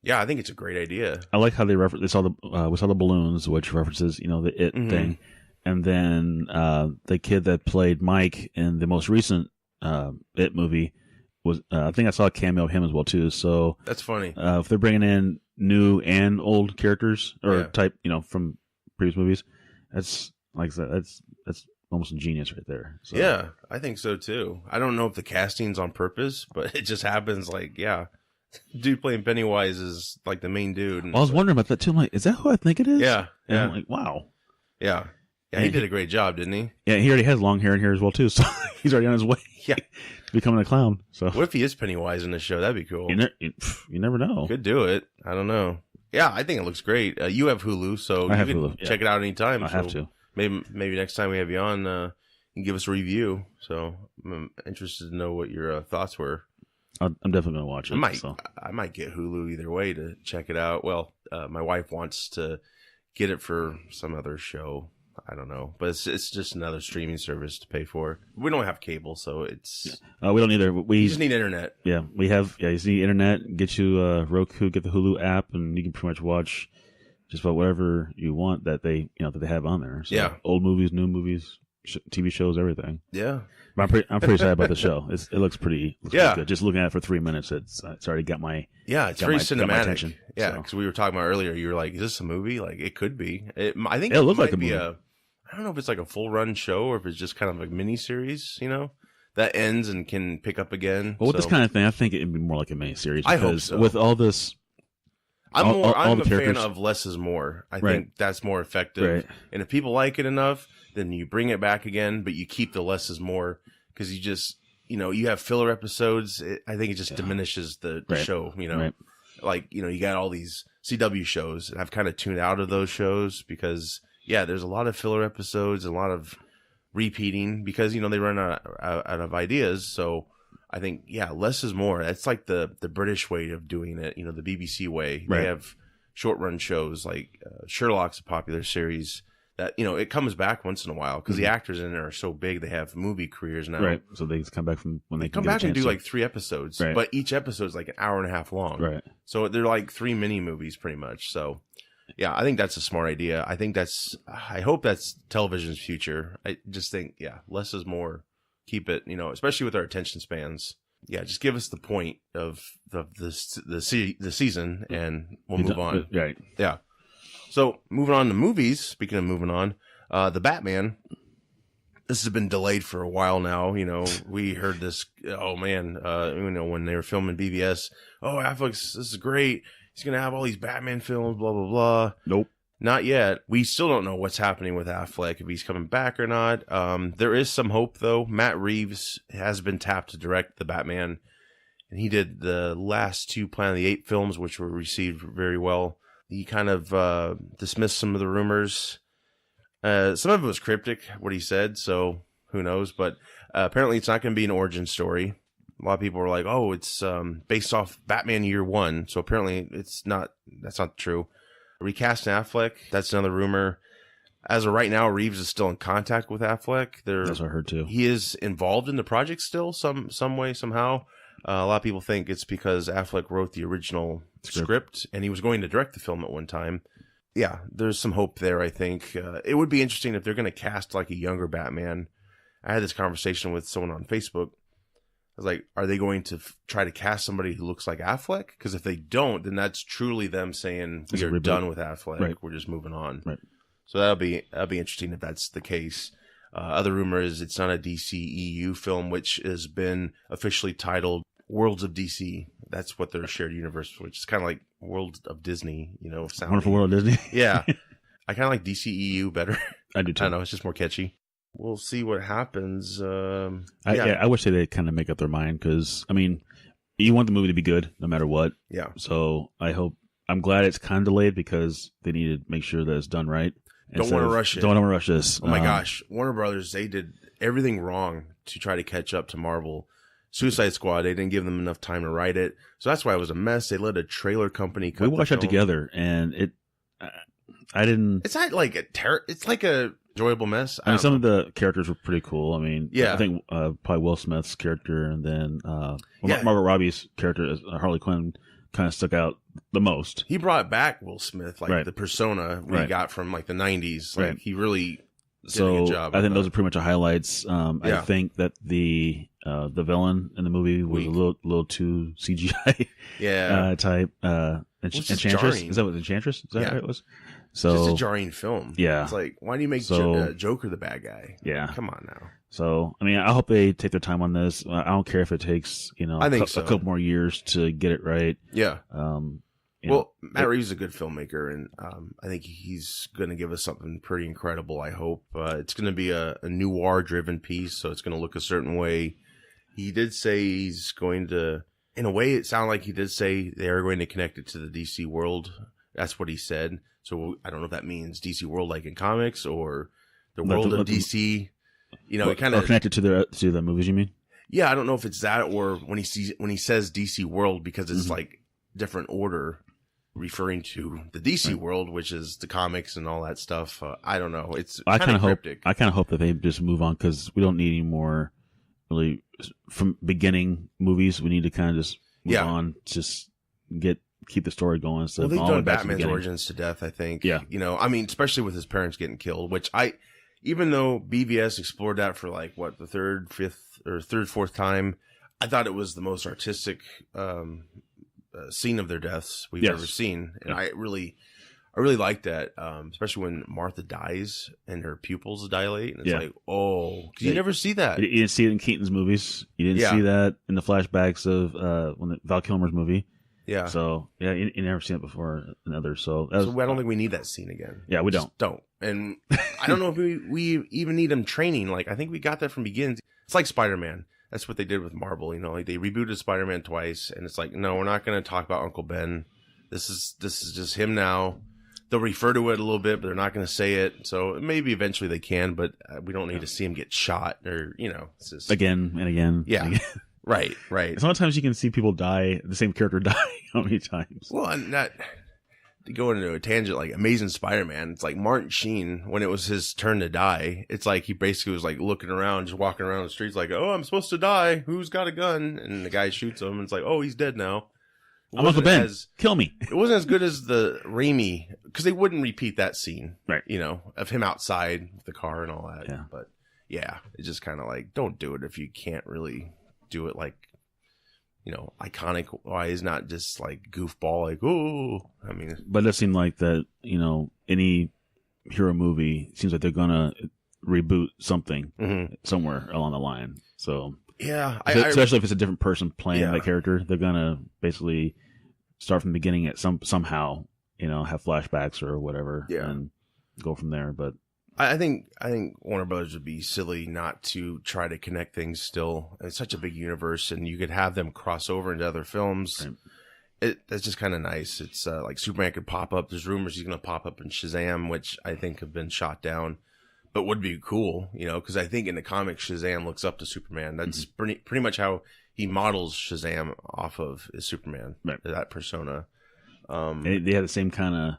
Yeah, I think it's a great idea. I like how they we saw the balloons, which references the It thing, and then the kid that played Mike in the most recent It movie. I think I saw a cameo of him as well too. So that's funny. If they're bringing in new and old characters or type, from previous movies, that's like that's almost ingenious right there. So. Yeah, I think so too. I don't know if the casting's on purpose, but it just happens. Dude playing Pennywise is the main dude. I was wondering about that too. I'm like, is that who I think it is? Yeah. And I'm like, wow. Yeah. Yeah, he did a great job, didn't he? Yeah, he already has long hair in here as well too, so he's already on his way. Yeah. Becoming a clown. So what if he is Pennywise in the show? That'd be cool. You never know. Could do it. I don't know. Yeah, I think it looks great. You have Hulu, so you can check it out anytime. I have to. Maybe next time we have you on, you can give us a review. So I'm interested to know what your thoughts were. I'm definitely gonna watch it. I might get Hulu either way to check it out. Well, my wife wants to get it for some other show. I don't know, but it's just another streaming service to pay for. We don't have cable, so it's we don't either. We just need internet. Yeah, we have. Yeah, you just need internet. Get you Roku, get the Hulu app, and you can pretty much watch just about whatever you want that they have on there. So, yeah, old movies, new movies, TV shows, everything. Yeah, but I'm pretty excited about the show. It looks pretty good. Just looking at it for 3 minutes, it's already got my it's very cinematic. Yeah, so. because we were talking about earlier, you were like, "Is this a movie?" Like it could be. I think it looks like might a movie. be I don't know if it's like a full run show or if it's just kind of like a mini series, that ends and can pick up again. Well, with this kind of thing, I think it'd be more like a mini series. I hope so. With all this, I'm a fan of less is more. I think that's more effective. Right. And if people like it enough, then you bring it back again, but you keep the less is more because you just, you have filler episodes. I think it just diminishes the show, Right. Like, you got all these CW shows, and I've kind of tuned out of those shows because there's a lot of filler episodes, a lot of repeating because, they run out of ideas. So I think, less is more. That's like the British way of doing it, the BBC way. Right. They have short run shows like Sherlock's a popular series that, it comes back once in a while because the actors in it are so big. They have movie careers now. Right. So they come back from when they come back and do like 3 episodes, right. But each episode is like an hour and a half long. Right. So they're like 3 mini movies pretty much. So I think that's a smart idea. I hope that's television's future. I just think, less is more. Keep it, especially with our attention spans. Yeah, just give us the point of the season and we'll move on. Right. Yeah. So moving on to movies, speaking of moving on, the Batman, this has been delayed for a while now. We heard this, when they were filming BVS, Affleck's, this is great. He's going to have all these Batman films, blah, blah, blah. Nope. Not yet. We still don't know what's happening with Affleck, if he's coming back or not. There is some hope, though. Matt Reeves has been tapped to direct the Batman, and he did the last 2 Planet of the Apes films, which were received very well. He kind of dismissed some of the rumors. Some of it was cryptic, what he said, so who knows. But apparently it's not going to be an origin story. A lot of people were like, oh, it's based off Batman Year One. So apparently that's not true. Recasting Affleck, that's another rumor. As of right now, Reeves is still in contact with Affleck. That's what I heard too. He is involved in the project still, some way, somehow. A lot of people think it's because Affleck wrote the original script and he was going to direct the film at one time. Yeah, there's some hope there, I think. It would be interesting if they're going to cast like a younger Batman. I had this conversation with someone on Facebook. I was like, are they going to try to cast somebody who looks like Affleck? Because if they don't, then that's truly them saying we are done with Affleck. Right. We're just moving on. Right. So that'll be interesting if that's the case. Other rumor is it's not a DCEU film, which has been officially titled Worlds of DC. That's what their shared universe, which is kind of like World of Disney, Wonderful World of Disney. Yeah. I kind of like DCEU better. I do too. I don't know. It's just more catchy. We'll see what happens. I wish they'd kind of make up their mind because, you want the movie to be good no matter what. Yeah. So I'm glad it's kind of delayed because they need to make sure that it's done right. Don't want to rush it. Don't want to rush this. Oh my gosh. Warner Brothers, they did everything wrong to try to catch up to Marvel. Suicide Squad, they didn't give them enough time to write it. So that's why it was a mess. They let a trailer company cut We watched that together and I didn't. It's not like it's like a enjoyable mess. Some of the characters were pretty cool. Yeah. I think probably Will Smith's character and then Margot Robbie's character as Harley Quinn kind of stuck out the most. He brought back Will Smith, like right. the persona we got from like the 90s. Like he really did a good job. I think those are pretty much the highlights. I think that the villain in the movie was a little too CGI type. Enchantress. Is that what Enchantress? Is that what it was? So it's just a jarring film. Yeah. It's like, why do you make Joker the bad guy? Yeah. Come on now. So, I hope they take their time on this. I don't care if it takes, I think a couple more years to get it right. Yeah. Matt Reeves is a good filmmaker, and I think he's going to give us something pretty incredible, I hope. It's going to be a noir-driven piece, so it's going to look a certain way. He did say he's going to, in a way, it sounded like he did say they are going to connect it to the DC world. That's what he said. So I don't know if that means DC world like in comics or the world of DC. It kind of connected to the movies. You mean? Yeah, I don't know if it's that or when he says DC World, because it's like different order referring to the DC world, which is the comics and all that stuff. I don't know. It's kind of cryptic. I kind of hope that they just move on, because we don't need any more really from beginning movies. We need to kind of just move on, just keep the story going. So they've done Batman's origins to death, I think. Yeah. You know, I mean, especially with his parents getting killed, which even though BVS explored that for like the third, fourth time, I thought it was the most artistic scene of their deaths we've ever seen. And I really like that, especially when Martha dies and her pupils dilate, and it's like, oh, because you never see that. You didn't see it in Keaton's movies. You didn't see that in the flashbacks of Val Kilmer's movie. Yeah. So you never seen it before in others. So I don't think we need that scene again. Yeah, we don't. And I don't know if we even need him training. Like, I think we got that from Begins. It's like Spider-Man. That's what they did with Marvel. You know, like they rebooted Spider-Man twice, and it's like, no, we're not going to talk about Uncle Ben. This is just him now. They'll refer to it a little bit, but they're not going to say it. So maybe eventually they can, but we don't need to see him get shot or, you know, it's just again and again. Yeah. And again. Right. Sometimes you can see people die, the same character die how many times. Well, not to go into a tangent, like Amazing Spider-Man, it's like Martin Sheen, when it was his turn to die, it's like he basically was like looking around, just walking around the streets like, oh, I'm supposed to die. Who's got a gun? And the guy shoots him, and it's like, oh, he's dead now. I'm Uncle Ben. Kill me. It wasn't as good as the Raimi, because they wouldn't repeat that scene, right? You know, of him outside with the car and all that. Yeah. But yeah, it's just kind of like, don't do it if you can't really do it like, you know, iconic wise, not just like goofball, like, oh, I mean. But it does seem like that, you know, any hero movie seems like they're gonna reboot something somewhere along the line. So yeah, especially if it's a different person playing that character, they're gonna basically start from the beginning at somehow, you know, have flashbacks or whatever, and go from there. But I think Warner Brothers would be silly not to try to connect things still. It's such a big universe, and you could have them cross over into other films. Right. That's just kind of nice. It's like Superman could pop up. There's rumors he's going to pop up in Shazam, which I think have been shot down, but would be cool, you know, because I think in the comics, Shazam looks up to Superman. That's pretty much how he models Shazam off of is Superman, that persona. And they had the same kind of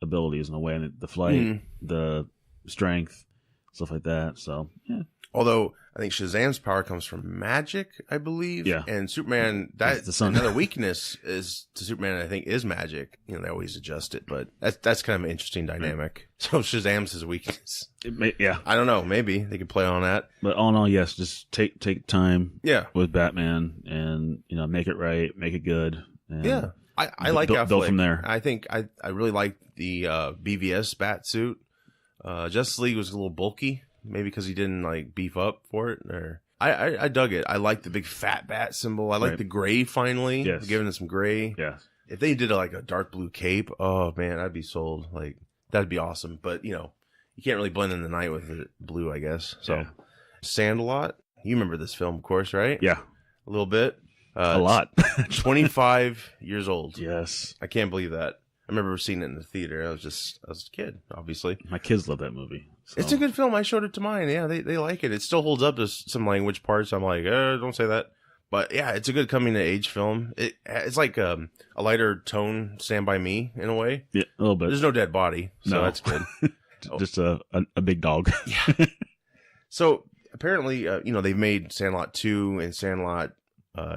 abilities in a way, and the flight, the strength, stuff like that. So yeah. Although I think Shazam's power comes from magic, I believe. Yeah. And Superman, that's another weakness is to Superman, I think, is magic. You know, they always adjust it, but that's kind of an interesting dynamic. So Shazam's his weakness. I don't know. Maybe they could play on that. But all in all, yes, just take time. Yeah. With Batman, and you know, make it right, make it good. And I like Affleck. Build from there. I think I really like the BVS bat suit. Justice League was a little bulky, maybe because he didn't like beef up for it. Or I dug it. I like the big fat bat symbol. I like the gray finally. Yes. Giving it some gray. Yeah. If they did a dark blue cape, oh man, I'd be sold. Like that'd be awesome. But you know, you can't really blend in the night with it blue, I guess. So Sandlot. You remember this film, of course, right? Yeah. A little bit. A lot. 25 years old. Yes. I can't believe that. I remember seeing it in the theater. I was a kid, obviously. My kids love that movie. So. It's a good film. I showed it to mine. Yeah, they like it. It still holds up to some language parts. I'm like, don't say that. But yeah, it's a good coming of age film. It's like a lighter tone Stand By Me in a way. Yeah, a little bit. There's no dead body, so that's good. Just a big dog. Yeah. So apparently, they've made Sandlot 2 and Sandlot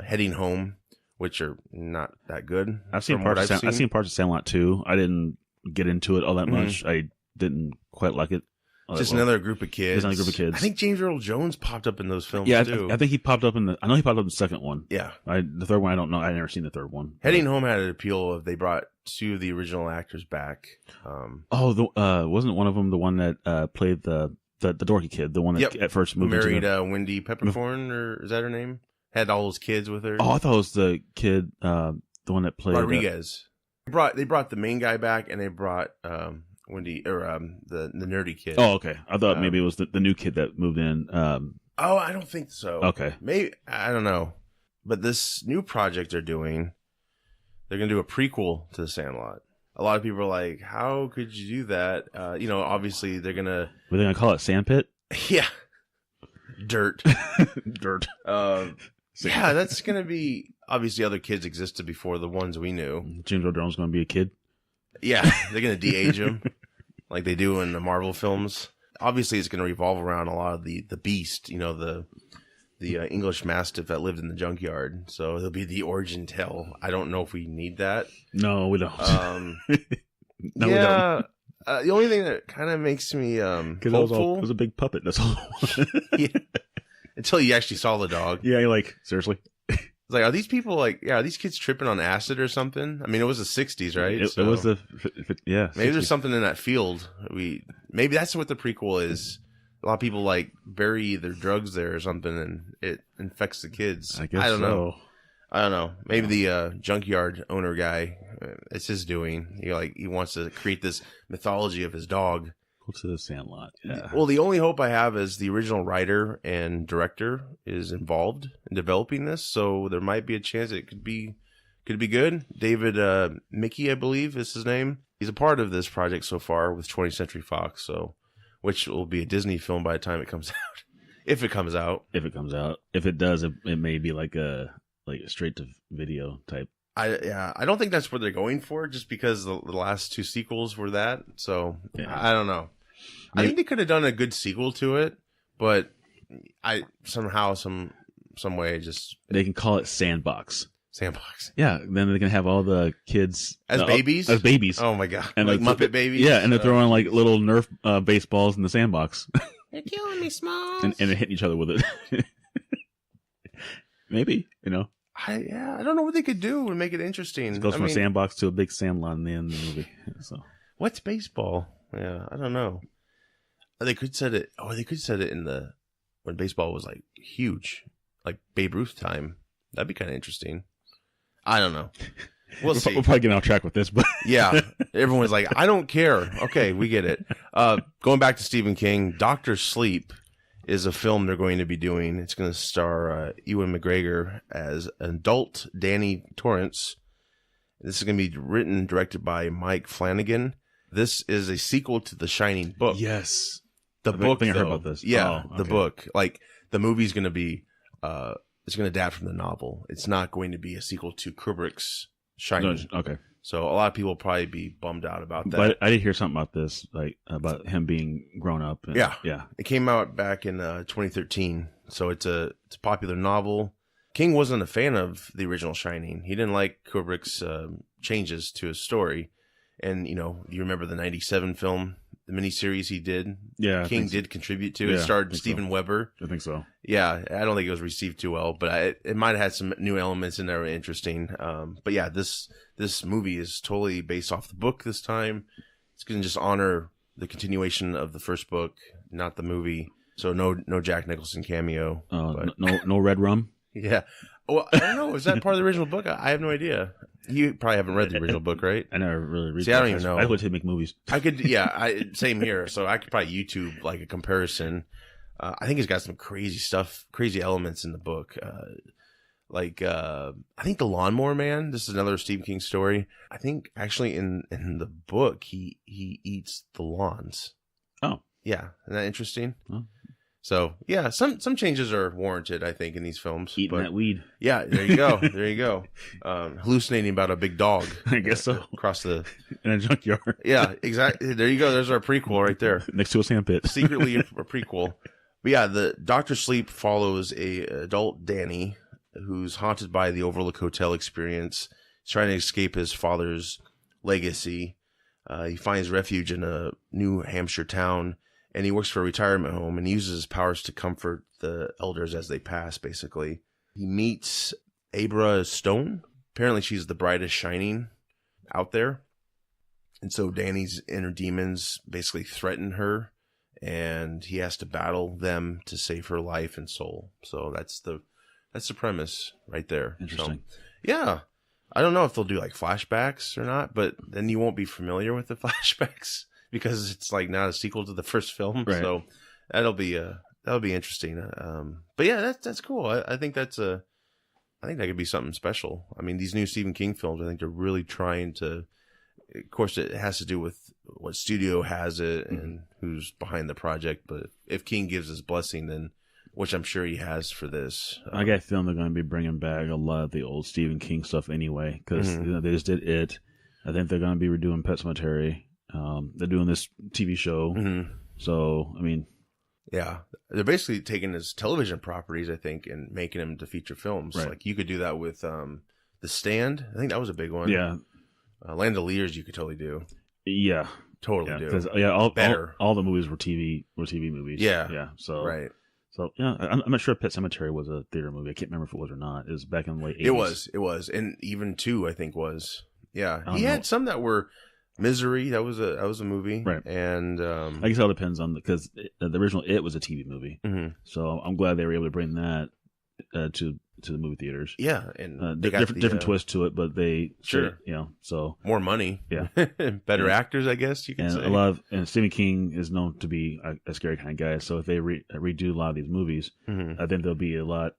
Heading Home, which are not that good. I've seen parts of Sandlot 2. I didn't get into it all that much. I didn't quite like it. Just another group of kids. Another group of kids. I think James Earl Jones popped up in those films too. I think he popped up I know he popped up in the second one. Yeah. The third one, I don't know. I've never seen the third one. Heading Home had an appeal of they brought two of the original actors back. Wasn't one of them the one that played the dorky kid, the one that at first moved married Wendy Peppercorn, or is that her name? Had all those kids with her. Oh, I thought it was the kid, the one that played Rodriguez. They brought the main guy back, and they brought Wendy or the nerdy kid. Oh, okay. I thought maybe it was the new kid that moved in. I don't think so. Okay, maybe I don't know. But this new project they're doing, they're gonna do a prequel to The Sandlot. A lot of people are like, "How could you do that?" Obviously they're gonna. Were they gonna call it Sandpit? Yeah. Dirt. Dirt. Yeah, that's going to be, obviously other kids existed before the ones we knew. James Earl Jones going to be a kid. Yeah, they're going to de-age him like they do in the Marvel films. Obviously, it's going to revolve around a lot of the beast, the English Mastiff that lived in the junkyard. So it'll be the origin tale. I don't know if we need that. No, we don't. No, we don't. The only thing that kind of makes me hopeful it was a big puppet. That's all. Yeah. Until you actually saw the dog. Yeah, you're like, seriously? It's like, are these people are these kids tripping on acid or something? I mean, it was the 60s, right? It was yeah. Maybe 60s. there's something in that field. Maybe that's what the prequel is. A lot of people bury their drugs there or something, and it infects the kids. I guess I don't so. know. Maybe the junkyard owner guy, it's his doing. He wants to create this mythology of his dog. Go to the Sandlot. Yeah. Well, the only hope I have is the original writer and director is involved in developing this, so there might be a chance it could be good. David Mickey, I believe, is his name. He's a part of this project so far with 20th Century Fox, which will be a Disney film by the time it comes out, if it comes out. If it comes out, if it does, it may be like a straight to video type. I don't think that's what they're going for, just because the last two sequels were that. So Yeah. I don't know. I think they could have done a good sequel to it, but somehow some way just They can call it Sandbox. Sandbox Yeah, then they can have all the kids as babies. As babies. Oh my god! And like Muppet babies. Yeah, and they're throwing little Nerf baseballs in the sandbox. They're killing me, Smalls. and they're hitting each other with it. Maybe, I don't know what they could do to make it interesting. It goes from a sandbox to a big sandlot in the end of the movie. So what's baseball? Yeah, I don't know. They could set it. Oh, they could set it in when baseball was huge, like Babe Ruth time. That'd be kind of interesting. I don't know. We'll see. We're probably getting off track with this, but Yeah, everyone's like, I don't care. Okay, we get it. Going back to Stephen King, Dr. Sleep is a film they're going to be doing. It's going to star Ewan McGregor as adult Danny Torrance. This is going to be written and directed by Mike Flanagan. This is a sequel to The Shining book. yes, The book, I think I heard though, about this. Yeah, Oh, the okay. book. The movie's going to be, it's going to adapt from the novel. It's not going to be a sequel to Kubrick's Shining. No, okay. So a lot of people will probably be bummed out about that. But I did hear something about this, about him being grown up. And, Yeah. yeah. It came out back in 2013, so it's a popular novel. King wasn't a fan of the original Shining. He didn't like Kubrick's changes to his story. And, you remember the 97 film, the miniseries he did? Yeah, King did contribute to. Yeah, It I starred think Steven so. Weber. I think so. Yeah, I don't think it was received too well, but it might have had some new elements in there that were interesting. But yeah, this movie is totally based off the book this time. It's going to just honor the continuation of the first book, not the movie. So no Jack Nicholson cameo. But, No red rum. yeah. Well, I don't know. Is that part of the original book? I have no idea. You probably haven't read the original book, right? I never really read. See, I don't even know. I would to make movies. I could, same here. So I could probably YouTube a comparison. I think it's got some crazy stuff, crazy elements in the book. I think the Lawnmower Man. This is another Stephen King story. I think actually in the book he eats the lawns. Oh, Yeah, isn't that interesting? Oh. So yeah, some changes are warranted, I think, in these films. eating that weed. Yeah, there you go. There you go. Hallucinating about a big dog. I guess so. Across the. In a junkyard. Yeah, exactly. There you go. There's our prequel right there. Next to a sandpit. Secretly a prequel. But yeah, the Dr. Sleep follows a adult Danny who's haunted by the Overlook Hotel experience. He's trying to escape his father's legacy. He finds refuge in a New Hampshire town, and he works for a retirement home, and he uses his powers to comfort the elders as they pass, basically. He meets Abra Stone. Apparently she's the brightest shining out there. And so Danny's inner demons basically threaten her, and he has to battle them to save her life and soul. So that's the premise right there. Interesting. So, yeah. I don't know if they'll do flashbacks or not, but then you won't be familiar with the flashbacks because it's not a sequel to the first film. Right. So that'll be interesting. But yeah, that's cool. I think I think that could be something special. I mean, these new Stephen King films, I think they're really trying to, of course, it has to do with what studio has it and who's behind the project. But if King gives his blessing, then which I'm sure he has for this. I got a feeling they're going to be bringing back a lot of the old Stephen King stuff anyway, because they just did it. I think they're going to be redoing Pet Sematary. They're doing this TV show. So, I mean... Yeah. They're basically taking his television properties, I think, and making them to feature films. Right. Like, you could do that with The Stand. I think that was a big one. Yeah. Land of Lears you could totally do. Yeah. Totally do. Because all the movies were TV movies. Yeah. Yeah. So... Right. So, yeah, I'm not sure if Pet Sematary was a theater movie. I can't remember if it was or not. It was back in the late 80s. It was. And even 2, I think, was. Yeah. He had some that were Misery. That was a movie. Right. And I guess it all depends on because the original It was a TV movie. So I'm glad they were able to bring that to the movie theaters. Yeah. And they got got different twist to it, but they sure, so more money. Yeah. Better actors, I guess you can say. And Stephen King is known to be a scary kind of guy. So if they redo a lot of these movies, I think they'll be a lot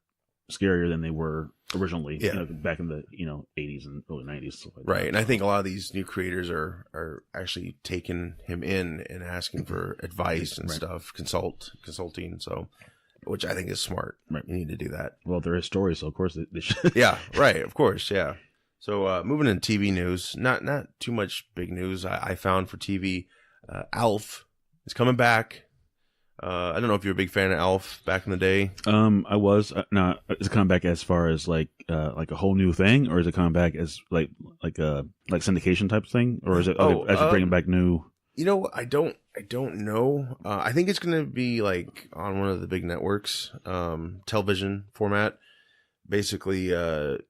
scarier than they were originally. Yeah. Back in the 80s and early 90s. Right. And I think a lot of these new creators are actually taking him in and asking for advice and stuff, consulting. So, which I think is smart. Right. You need to do that. Well, there is stories, so of course they should. Yeah. Right. Of course. Yeah. So moving into TV news, not too much big news. I found for TV, ALF is coming back. I don't know if you're a big fan of ALF back in the day. I was. No, is it coming back as far as like a whole new thing, or is it coming back as like syndication type thing, or is it actually bringing back new? I don't know. I think it's going to be like on one of the big networks, television format. Basically,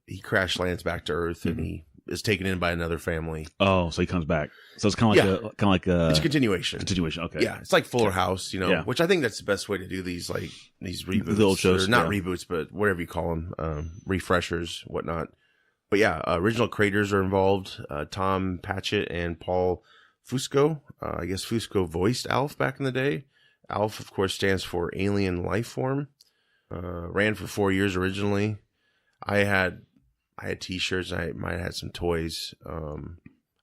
he crash lands back to Earth and he is taken in by another family. Oh, so he comes back. So it's kind of like it's a continuation. Okay. Yeah, it's like Fuller House, which I think that's the best way to do these reboots, the old shows, or not reboots, but whatever you call them, refreshers, whatnot. But yeah, original creators are involved. Tom Patchett and Paul Fusco. I guess Fusco voiced ALF back in the day. ALF, of course, stands for Alien Life Form. Ran for 4 years originally. I had T-shirts. And I might have had some toys. I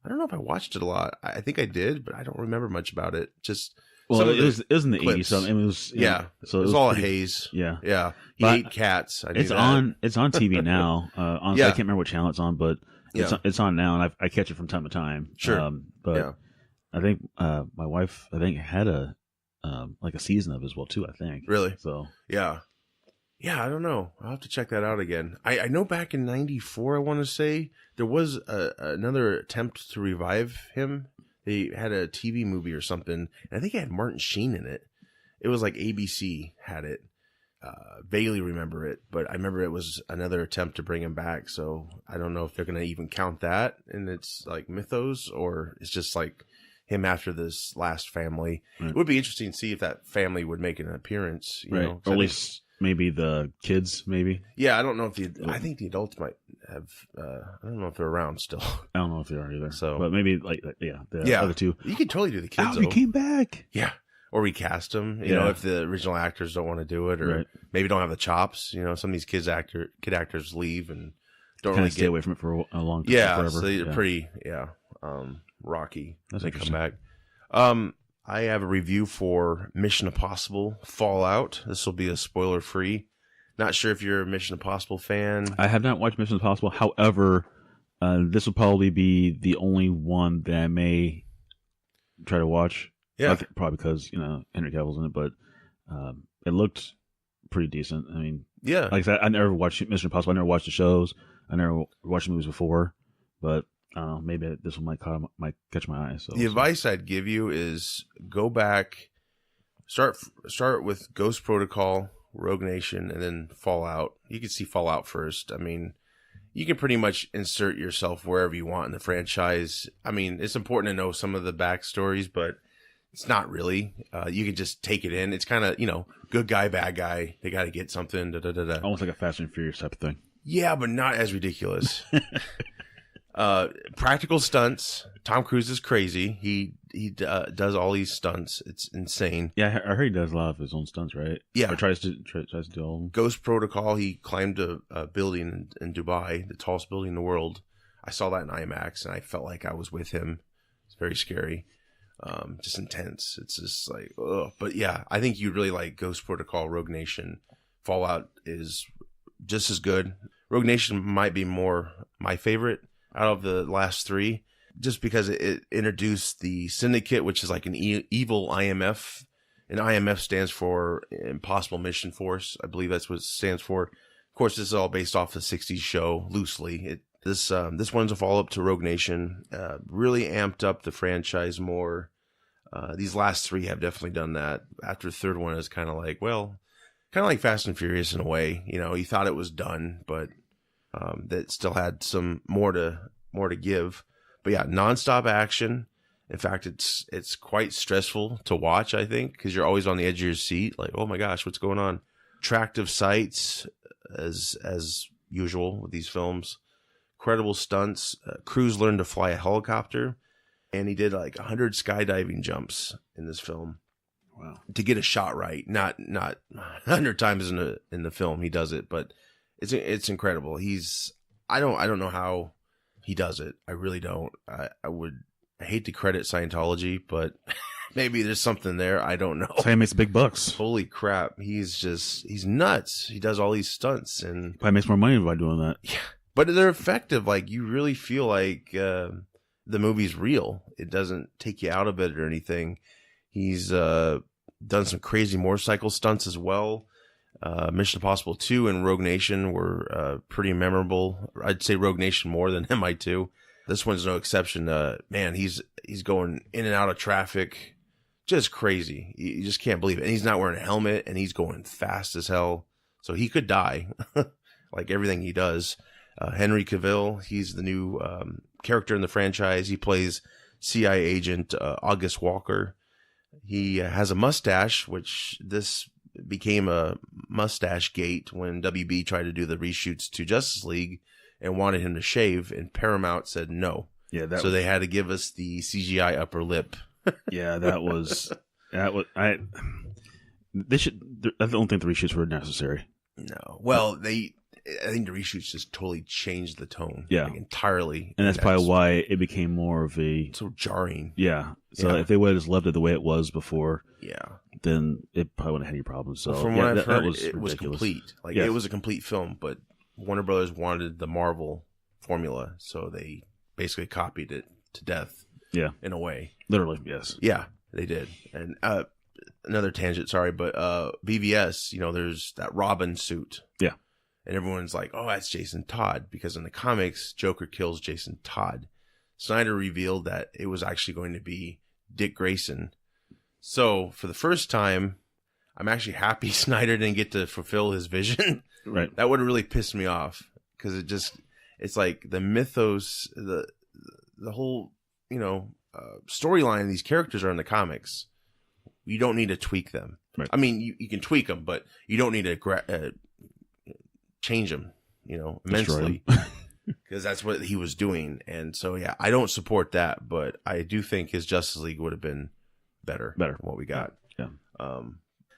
don't know if I watched it a lot. I think I did, but I don't remember much about it. Just it was in the 80s. So it was so it was all a haze. Yeah. He ate cats. It's on TV now. Honestly, I can't remember what channel it's on, but it's on now, and I catch it from time to time. Sure. I think my wife had a season of it as well too. I think. Really? So yeah, I don't know. I'll have to check that out again. I know back in '94, I want to say, there was another attempt to revive him. They had a TV movie or something, and I think it had Martin Sheen in it. It was like ABC had it. Vaguely remember it, but I remember it was another attempt to bring him back, so I don't know if they're going to even count that in its like mythos, or it's just like him after this last family. Right. It would be interesting to see if that family would make an appearance, you know. Or at least maybe the kids, maybe. Yeah, I don't know if I think the adults might have. I don't know if they're around still. I don't know if they are either. So, but maybe the other two. You could totally do the kids. He came back. Yeah, or recast them. You know, if the original actors don't want to do it, or maybe don't have the chops. You know, some of these kid actors leave and don't really stay away from it for a long time. Yeah, forever. So they're pretty. Yeah, rocky. That's they come back. I have a review for Mission Impossible Fallout. This will be a spoiler-free. Not sure if you're a Mission Impossible fan. I have not watched Mission Impossible. However, this will probably be the only one that I may try to watch. Yeah. Probably because, Henry Cavill's in it, but it looked pretty decent. I mean, yeah. Like I said, I never watched Mission Impossible. I never watched the shows. I never watched the movies before, but maybe this one might catch my eye. So the advice I'd give you is go back, start with Ghost Protocol, Rogue Nation, and then Fallout. You can see Fallout first. I mean, you can pretty much insert yourself wherever you want in the franchise. I mean, it's important to know some of the backstories, but it's not really. You can just take it in. It's kind of, good guy, bad guy. They got to get something. Almost like a Fast and Furious type of thing. Yeah, but not as ridiculous. Practical stunts. Tom Cruise is crazy. He does all these stunts. It's insane. Yeah, I heard he does a lot of his own stunts, right? Yeah, or tries to do all of them. Ghost Protocol. He climbed a building in Dubai, the tallest building in the world. I saw that in IMAX, and I felt like I was with him. It's very scary. just intense. It's just like, ugh. But yeah, I think you'd really like Ghost Protocol, Rogue Nation. Fallout is just as good. Rogue Nation might be more my favorite out of the last three, just because it introduced the Syndicate, which is like an evil IMF. And IMF stands for Impossible Mission Force. I believe that's what it stands for. Of course, this is all based off the 60s show, loosely. This one's a follow-up to Rogue Nation. Really amped up the franchise more. These last three have definitely done that. After the third one, it's kind of like, well, kind of like Fast and Furious in a way. You know, you thought it was done, but that still had some more to give. But yeah, nonstop action. In fact, it's quite stressful to watch, I think, because you're always on the edge of your seat. Like, oh my gosh, what's going on? Attractive sights, as usual with these films. Incredible stunts. Cruise learned to fly a helicopter, and he did like 100 skydiving jumps in this film. Wow! To get a shot right, not 100 times in the film he does it, but it's incredible. I don't know how he does it. I really don't. I hate to credit Scientology, but maybe there's something there. I don't know. That's how he makes big bucks. Holy crap. He's nuts. He does all these stunts and probably makes more money by doing that. Yeah. But they're effective. Like, you really feel like the movie's real. It doesn't take you out of it or anything. He's done some crazy motorcycle stunts as well. Mission Impossible 2 and Rogue Nation were pretty memorable. I'd say Rogue Nation more than MI2. This one's no exception. Man, he's going in and out of traffic. Just crazy. You just can't believe it. And he's not wearing a helmet, and he's going fast as hell. So he could die, like everything he does. Henry Cavill, he's the new character in the franchise. He plays CIA agent August Walker. He has a mustache, which this became a mustache gate when WB tried to do the reshoots to Justice League and wanted him to shave, and Paramount said no. Yeah, they had to give us the CGI upper lip. Yeah, that was I don't think the reshoots were necessary. No. Well, I think the reshoots just totally changed the tone. Yeah. Like, entirely. And that's probably why it became more of so jarring. Yeah. So if they would have just left it the way it was before, then it probably wouldn't have had any problems. So from what I've heard, it was complete. Like, it was a complete film, but Warner Brothers wanted the Marvel formula, so they basically copied it to death. Yeah. In a way. Literally, yes. Yeah, they did. And another tangent, sorry, but BVS, there's that Robin suit. Yeah. And everyone's like, oh, that's Jason Todd, because in the comics, Joker kills Jason Todd. Snyder revealed that it was actually going to be Dick Grayson. So, for the first time, I'm actually happy Snyder didn't get to fulfill his vision. Right. That would have really pissed me off, because it's like the mythos, the whole, storyline of these characters are in the comics. You don't need to tweak them. Right. I mean, you can tweak them, but you don't need to change them, immensely, because that's what he was doing. And so, yeah, I don't support that, but I do think his Justice League would have been better than what we got. Yeah.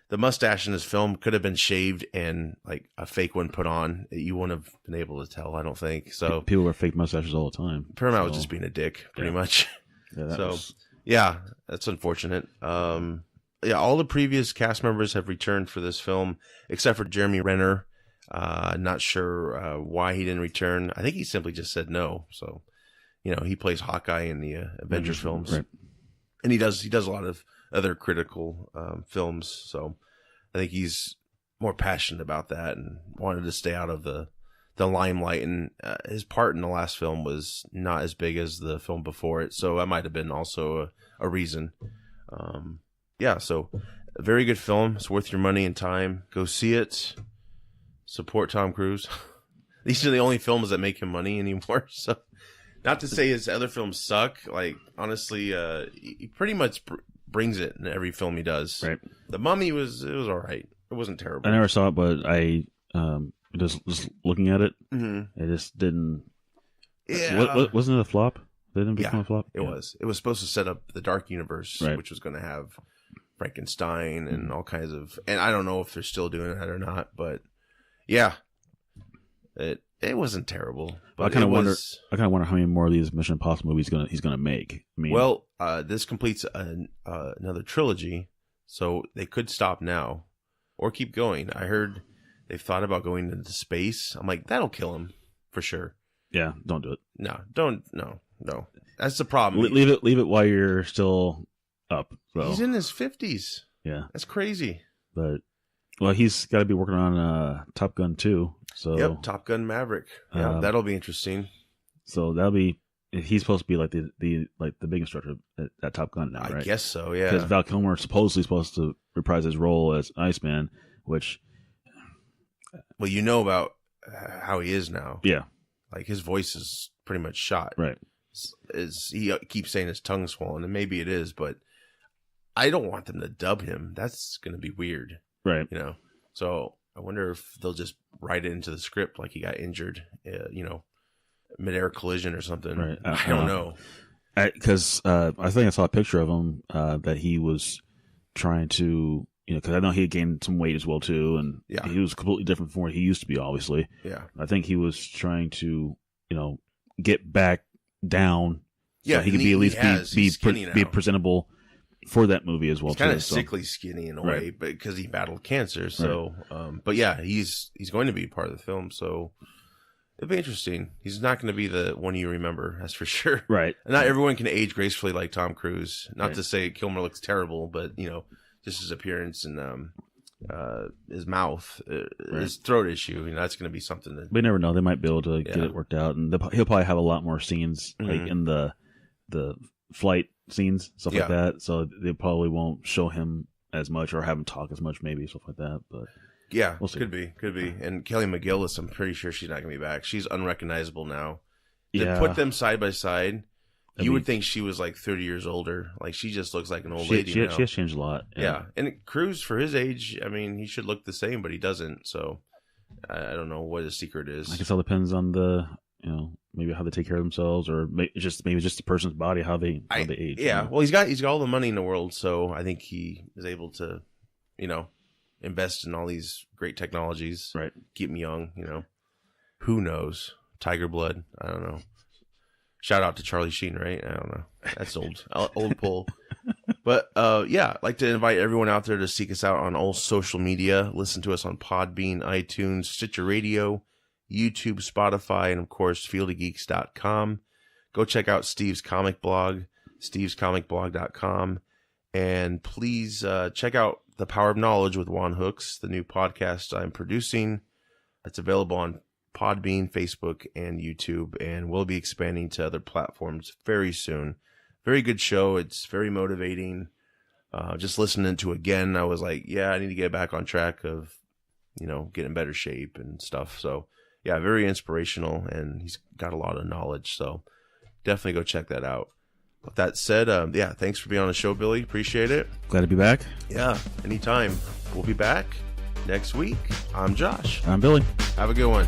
The mustache in this film could have been shaved and like a fake one put on. You wouldn't have been able to tell, I don't think. So people wear fake mustaches all the time. Paramount was just being a dick, pretty much. Yeah, that's unfortunate. All the previous cast members have returned for this film, except for Jeremy Renner. Not sure why he didn't return. I think he simply just said no. So, he plays Hawkeye in the Avengers films, right. And he does a lot of other critical films. So, I think he's more passionate about that and wanted to stay out of the limelight. And his part in the last film was not as big as the film before it, so that might have been also a reason. So a very good film. It's worth your money and time. Go see it. Support Tom Cruise. These are the only films that make him money anymore. So, not to say his other films suck. Like, honestly, he pretty much brings it in every film he does. Right. The Mummy it was all right. It wasn't terrible. I never saw it, but I just looking at it, Mm-hmm. it just didn't. Yeah. Wasn't it a flop? Didn't it become a flop? It was. It was supposed to set up the Dark Universe, right, which was going to have Frankenstein and all kinds of. And I don't know if they're still doing that or not, but yeah, it It wasn't terrible. But I kind of wonder how many more of these Mission Impossible movies he's gonna make. I mean, well, this completes another trilogy, so they could stop now or keep going. I heard they've thought about going into space. I'm like, that'll kill him for sure. Yeah, don't do it. No. That's the problem. Leave it while you're still up. So. He's in his 50s. Yeah, that's crazy. But he's got to be working on Top Gun 2. So yep, Top Gun Maverick. Yeah, that'll be interesting. So that'll be. He's supposed to be like the big instructor at Top Gun now, right? I guess so. Yeah, because Val Kilmer is supposed to reprise his role as Iceman, which. Well, you know about how he is now. Yeah, like his voice is pretty much shot. Right. He keeps saying his tongue's swollen, and maybe it is, but I don't want them to dub him. That's going to be weird. Right. You know. So I wonder if they'll just write it into the script like he got injured, midair collision or something. Right. I don't know. Because I think I saw a picture of him that he was trying to, because I know he had gained some weight as well too, and he was completely different from what he used to be. Obviously, yeah. I think he was trying to, get back down, so he could be at least be presentable for that movie as well. He's kind of sickly skinny in a way, but because he battled cancer. So, but yeah, he's going to be part of the film. So it'll be interesting. He's not going to be the one you remember, that's for sure. Right. And not everyone can age gracefully like Tom Cruise. Not to say Kilmer looks terrible, but just his appearance and his mouth, his throat issue. That's going to be something that we never know. They might be able to get it worked out, and he'll probably have a lot more scenes like in the flight scenes, stuff like that. So they probably won't show him as much or have him talk as much, maybe stuff like that. But yeah, we'll see. Could be. And Kelly McGillis, I'm pretty sure she's not going to be back. She's unrecognizable now. To put them side by side, you would think she was like 30 years older. Like she just looks like an old lady now. She has changed a lot. Yeah. And Cruise, for his age, I mean, he should look the same, but he doesn't. So I don't know what his secret is. I guess it all depends on the, maybe how they take care of themselves, or maybe just the person's body, how they age. Yeah. Well, he's got all the money in the world, so I think he is able to, invest in all these great technologies. Right. Keep him young. Who knows? Tiger blood. I don't know. Shout out to Charlie Sheen, right? I don't know. That's old pull. But I'd like to invite everyone out there to seek us out on all social media. Listen to us on Podbean, iTunes, Stitcher Radio, YouTube, Spotify, and of course, fieldofgeeks.com. Go check out Steve's comic blog, stevescomicblog.com. And please check out The Power of Knowledge with Juan Hooks, the new podcast I'm producing. It's available on Podbean, Facebook, and YouTube, and we'll be expanding to other platforms very soon. Very good show. It's very motivating. Just listening to it again, I was like, I need to get back on track of, get in better shape and stuff. So, very inspirational, and he's got a lot of knowledge. So, definitely go check that out. With that said, thanks for being on the show, Billy. Appreciate it. Glad to be back. Yeah, anytime. We'll be back next week. I'm Josh. I'm Billy. Have a good one.